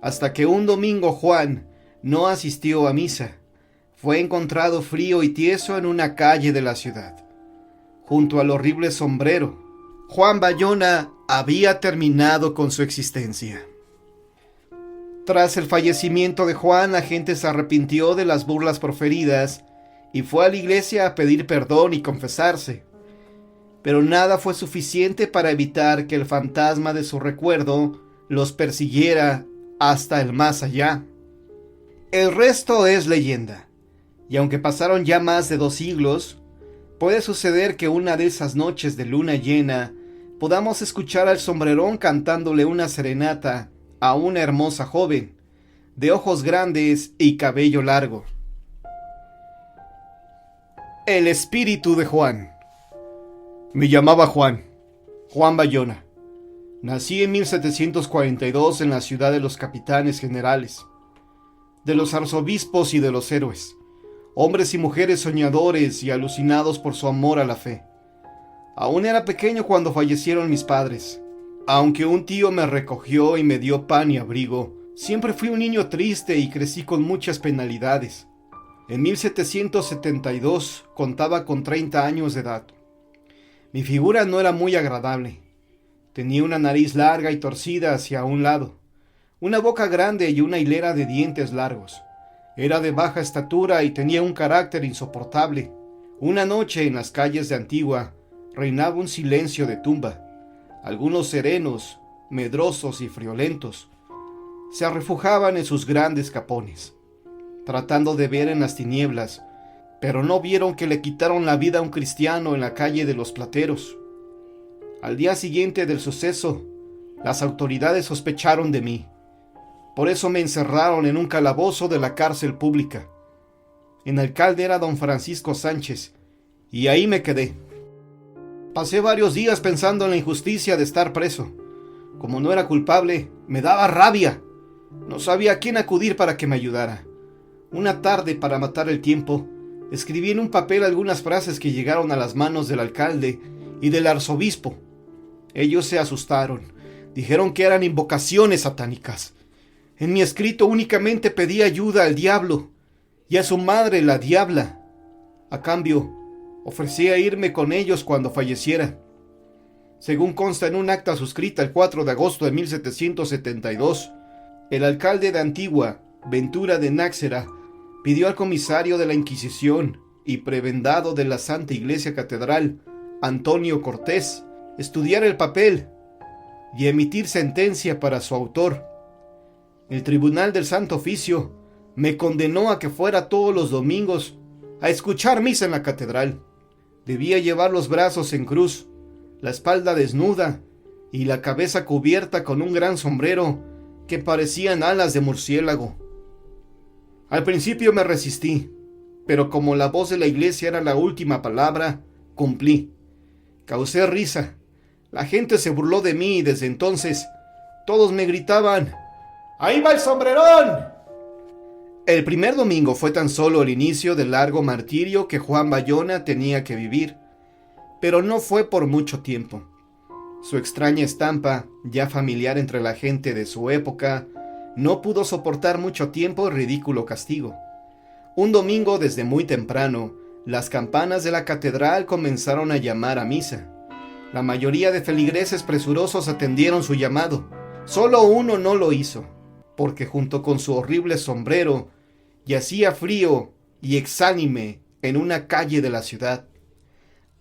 Hasta que un domingo Juan no asistió a misa. Fue encontrado frío y tieso en una calle de la ciudad. Junto al horrible sombrero, Juan Bayona había terminado con su existencia. Tras el fallecimiento de Juan, la gente se arrepintió de las burlas proferidas y fue a la iglesia a pedir perdón y confesarse. Pero nada fue suficiente para evitar que el fantasma de su recuerdo los persiguiera hasta el más allá. El resto es leyenda, y aunque pasaron ya más de 2 siglos, puede suceder que una de esas noches de luna llena podamos escuchar al Sombrerón cantándole una serenata a una hermosa joven, de ojos grandes y cabello largo. El espíritu de Juan. Me llamaba Juan Bayona. Nací en 1742 en la ciudad de los capitanes generales, de los arzobispos y de los héroes, hombres y mujeres soñadores y alucinados por su amor a la fe. Aún era pequeño cuando fallecieron mis padres. Aunque un tío me recogió y me dio pan y abrigo, siempre fui un niño triste y crecí con muchas penalidades. En 1772 contaba con 30 años de edad. Mi figura no era muy agradable. Tenía una nariz larga y torcida hacia un lado, una boca grande y una hilera de dientes largos. Era de baja estatura y tenía un carácter insoportable. Una noche en las calles de Antigua reinaba un silencio de tumba. Algunos serenos, medrosos y friolentos, se refugiaban en sus grandes capones, tratando de ver en las tinieblas, pero no vieron que le quitaron la vida a un cristiano en la calle de los Plateros. Al día siguiente del suceso, las autoridades sospecharon de mí. Por eso me encerraron en un calabozo de la cárcel pública. El alcalde era don Francisco Sánchez, y ahí me quedé. Pasé varios días pensando en la injusticia de estar preso. Como no era culpable, me daba rabia. No sabía a quién acudir para que me ayudara. Una tarde, para matar el tiempo, escribí en un papel algunas frases que llegaron a las manos del alcalde y del arzobispo. Ellos se asustaron. Dijeron que eran invocaciones satánicas. En mi escrito únicamente pedí ayuda al diablo y a su madre, la diabla. A cambio, ofrecía irme con ellos cuando falleciera. Según consta en un acta suscrita el 4 de agosto de 1772, el alcalde de Antigua, Ventura de Náxera, pidió al comisario de la Inquisición y prebendado de la Santa Iglesia Catedral, Antonio Cortés, estudiar el papel y emitir sentencia para su autor. El Tribunal del Santo Oficio me condenó a que fuera todos los domingos a escuchar misa en la catedral. Debía llevar los brazos en cruz, la espalda desnuda y la cabeza cubierta con un gran sombrero que parecían alas de murciélago. Al principio me resistí, pero como la voz de la iglesia era la última palabra, cumplí. Causé risa. La gente se burló de mí y desde entonces todos me gritaban: ¡Ahí va el sombrerón! El primer domingo fue tan solo el inicio del largo martirio que Juan Bayona tenía que vivir, pero no fue por mucho tiempo. Su extraña estampa, ya familiar entre la gente de su época, no pudo soportar mucho tiempo el ridículo castigo. Un domingo desde muy temprano, las campanas de la catedral comenzaron a llamar a misa. La mayoría de feligreses presurosos atendieron su llamado. Solo uno no lo hizo, porque junto con su horrible sombrero yacía frío y exánime en una calle de la ciudad.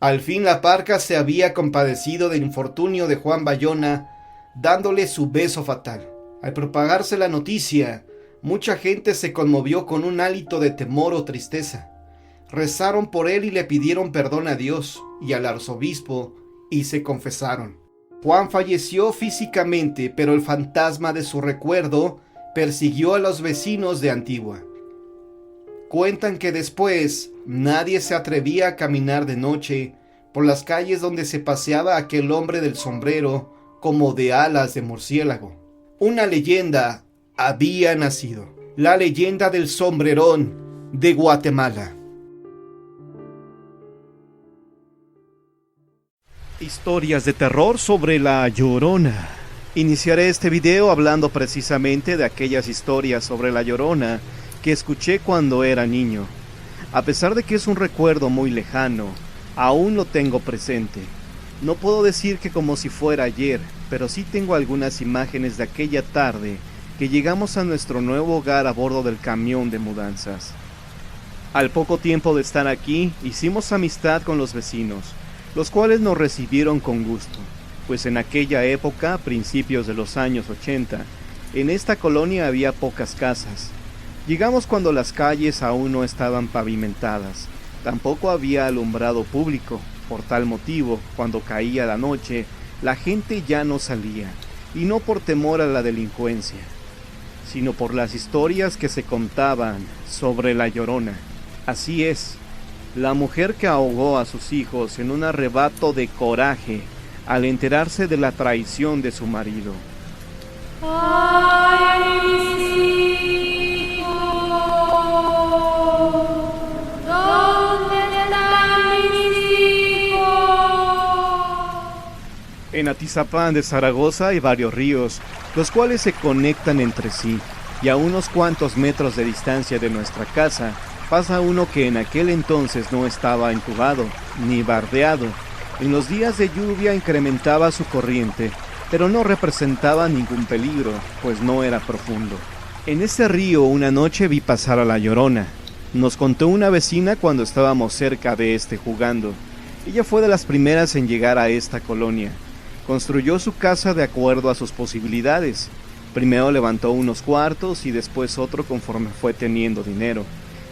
Al fin la parca se había compadecido del infortunio de Juan Bayona, dándole su beso fatal. Al propagarse la noticia, mucha gente se conmovió con un hálito de temor o tristeza. Rezaron por él y le pidieron perdón a Dios y al arzobispo, y se confesaron. Juan falleció físicamente, pero el fantasma de su recuerdo persiguió a los vecinos de Antigua. Cuentan que después nadie se atrevía a caminar de noche por las calles donde se paseaba aquel hombre del sombrero como de alas de murciélago. Una leyenda había nacido, la leyenda del sombrerón de Guatemala. Historias de terror sobre La Llorona. Iniciaré este video hablando precisamente de aquellas historias sobre La Llorona que escuché cuando era niño. A pesar de que es un recuerdo muy lejano, aún lo tengo presente. No puedo decir que como si fuera ayer, pero sí tengo algunas imágenes de aquella tarde que llegamos a nuestro nuevo hogar a bordo del camión de mudanzas. Al poco tiempo de estar aquí, hicimos amistad con los vecinos, los cuales nos recibieron con gusto, pues en aquella época, a principios de los años 80, en esta colonia había pocas casas. Llegamos cuando las calles aún no estaban pavimentadas, tampoco había alumbrado público. Por tal motivo, cuando caía la noche, la gente ya no salía, y no por temor a la delincuencia, sino por las historias que se contaban sobre La Llorona. Así es, la mujer que ahogó a sus hijos en un arrebato de coraje al enterarse de la traición de su marido. ¡Ay, mis hijos! ¿Dónde están mis hijos? En Atizapán de Zaragoza hay varios ríos, los cuales se conectan entre sí, y a unos cuantos metros de distancia de nuestra casa pasa uno que en aquel entonces no estaba entubado ni bardeado. En los días de lluvia incrementaba su corriente, pero no representaba ningún peligro, pues no era profundo. En ese río una noche vi pasar a La Llorona. Nos contó una vecina cuando estábamos cerca de este jugando. Ella fue de las primeras en llegar a esta colonia. Construyó su casa de acuerdo a sus posibilidades. Primero levantó unos cuartos y después otro conforme fue teniendo dinero.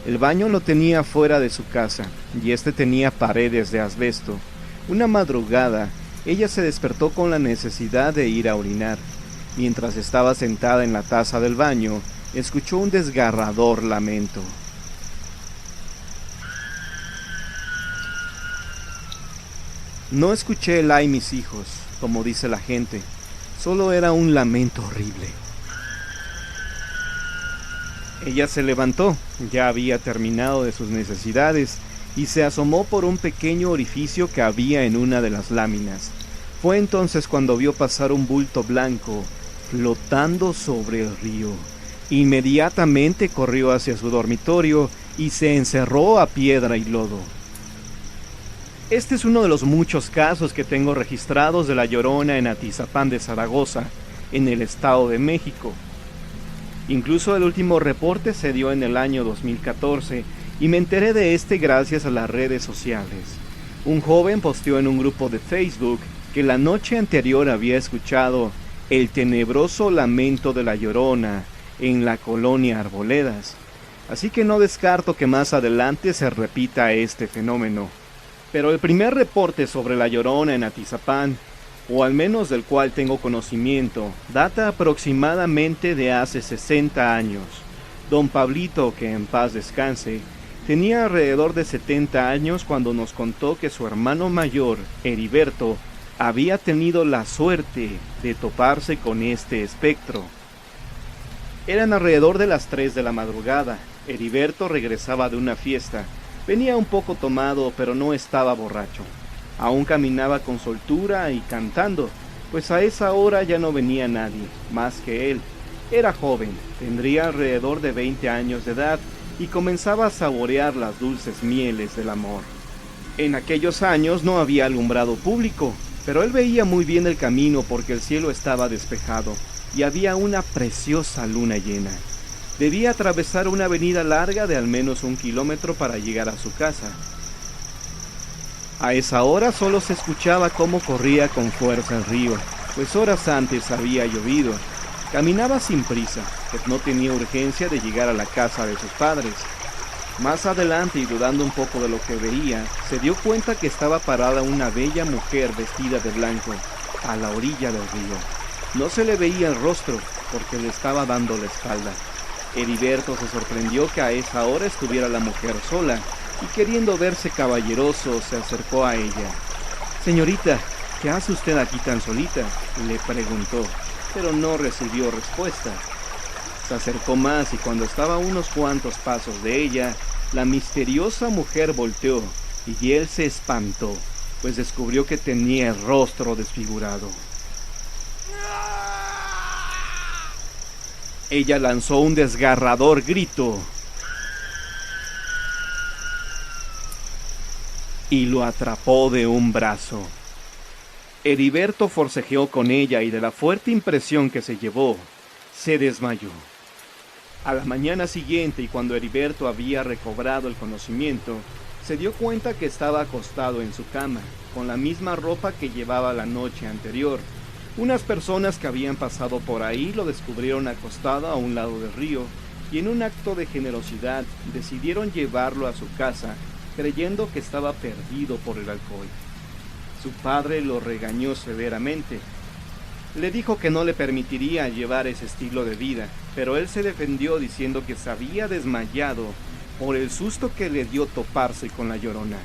El baño lo tenía fuera de su casa, y este tenía paredes de asbesto. Una madrugada, ella se despertó con la necesidad de ir a orinar. Mientras estaba sentada en la taza del baño, escuchó un desgarrador lamento. No escuché el "ay mis hijos", como dice la gente, solo era un lamento horrible. Ella se levantó, ya había terminado de sus necesidades, y se asomó por un pequeño orificio que había en una de las láminas. Fue entonces cuando vio pasar un bulto blanco flotando sobre el río. Inmediatamente corrió hacia su dormitorio y se encerró a piedra y lodo. Este es uno de los muchos casos que tengo registrados de La Llorona en Atizapán de Zaragoza, en el Estado de México. Incluso el último reporte se dio en el año 2014 y me enteré de este gracias a las redes sociales. Un joven posteó en un grupo de Facebook que la noche anterior había escuchado el tenebroso lamento de La Llorona en la colonia Arboledas. Así que no descarto que más adelante se repita este fenómeno. Pero el primer reporte sobre La Llorona en Atizapán, o al menos del cual tengo conocimiento, data aproximadamente de hace 60 años. Don Pablito, que en paz descanse, tenía alrededor de 70 años cuando nos contó que su hermano mayor, Heriberto, había tenido la suerte de toparse con este espectro. Eran alrededor de las 3 de la madrugada. Heriberto regresaba de una fiesta. Venía un poco tomado, pero no estaba borracho. Aún caminaba con soltura y cantando, pues a esa hora ya no venía nadie, más que él. Era joven, tendría alrededor de 20 años de edad, y comenzaba a saborear las dulces mieles del amor. En aquellos años no había alumbrado público, pero él veía muy bien el camino porque el cielo estaba despejado, y había una preciosa luna llena. Debía atravesar una avenida larga de al menos 1 kilómetro para llegar a su casa. A esa hora solo se escuchaba cómo corría con fuerza el río, pues horas antes había llovido. Caminaba sin prisa, pues no tenía urgencia de llegar a la casa de sus padres. Más adelante, y dudando un poco de lo que veía, se dio cuenta que estaba parada una bella mujer vestida de blanco, a la orilla del río. No se le veía el rostro, porque le estaba dando la espalda. Heriberto se sorprendió que a esa hora estuviera la mujer sola, y queriendo verse caballeroso se acercó a ella. «Señorita, ¿qué hace usted aquí tan solita?», le preguntó, pero no recibió respuesta. Se acercó más y cuando estaba a unos cuantos pasos de ella, la misteriosa mujer volteó y él se espantó, pues descubrió que tenía el rostro desfigurado. Ella lanzó un desgarrador grito y lo atrapó de un brazo. Heriberto forcejeó con ella y de la fuerte impresión que se llevó, se desmayó. A la mañana siguiente, y cuando Heriberto había recobrado el conocimiento, se dio cuenta que estaba acostado en su cama, con la misma ropa que llevaba la noche anterior. Unas personas que habían pasado por ahí lo descubrieron acostado a un lado del río, y en un acto de generosidad decidieron llevarlo a su casa, creyendo que estaba perdido por el alcohol. Su padre lo regañó severamente. Le dijo que no le permitiría llevar ese estilo de vida, pero él se defendió diciendo que se había desmayado por el susto que le dio toparse con la Llorona.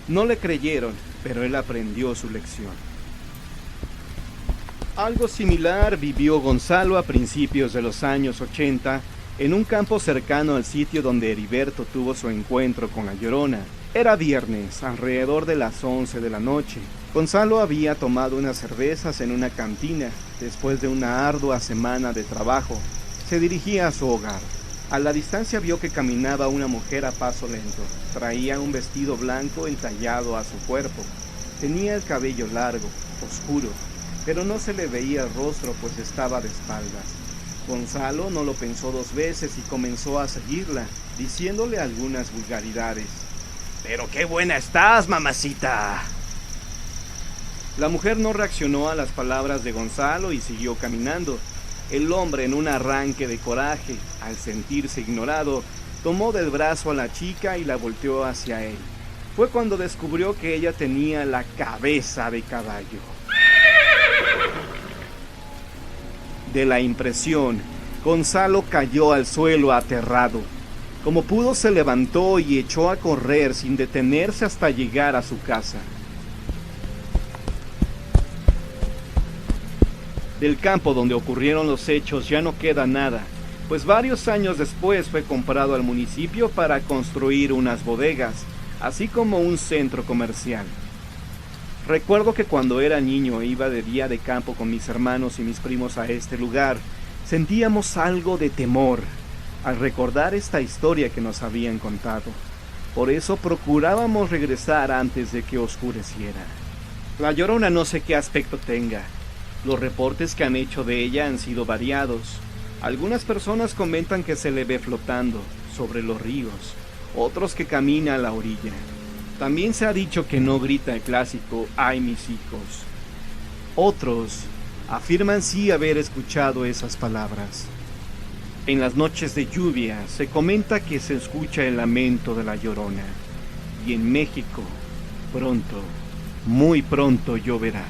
No le creyeron, pero él aprendió su lección. Algo similar vivió Gonzalo a principios de los años 80 en un campo cercano al sitio donde Heriberto tuvo su encuentro con la Llorona. Era viernes, alrededor de las 11 de la noche. Gonzalo había tomado unas cervezas en una cantina. Después de una ardua semana de trabajo, se dirigía a su hogar. A la distancia vio que caminaba una mujer a paso lento. Traía un vestido blanco entallado a su cuerpo. Tenía el cabello largo, oscuro, pero no se le veía el rostro pues estaba de espaldas. Gonzalo no lo pensó dos veces y comenzó a seguirla, diciéndole algunas vulgaridades. «¡Pero qué buena estás, mamacita!». La mujer no reaccionó a las palabras de Gonzalo y siguió caminando. El hombre, en un arranque de coraje, al sentirse ignorado, tomó del brazo a la chica y la volteó hacia él. Fue cuando descubrió que ella tenía la cabeza de caballo. De la impresión, Gonzalo cayó al suelo aterrado. Como pudo se levantó y echó a correr sin detenerse hasta llegar a su casa. Del campo donde ocurrieron los hechos ya no queda nada, pues varios años después fue comprado al municipio para construir unas bodegas, así como un centro comercial. Recuerdo que cuando era niño iba de día de campo con mis hermanos y mis primos a este lugar, sentíamos algo de temor al recordar esta historia que nos habían contado. Por eso procurábamos regresar antes de que oscureciera. La Llorona no sé qué aspecto tenga. Los reportes que han hecho de ella han sido variados. Algunas personas comentan que se le ve flotando sobre los ríos, otros que camina a la orilla. También se ha dicho que no grita el clásico «¡Ay, mis hijos!». Otros afirman sí haber escuchado esas palabras. En las noches de lluvia se comenta que se escucha el lamento de la Llorona. Y en México, pronto, muy pronto lloverá.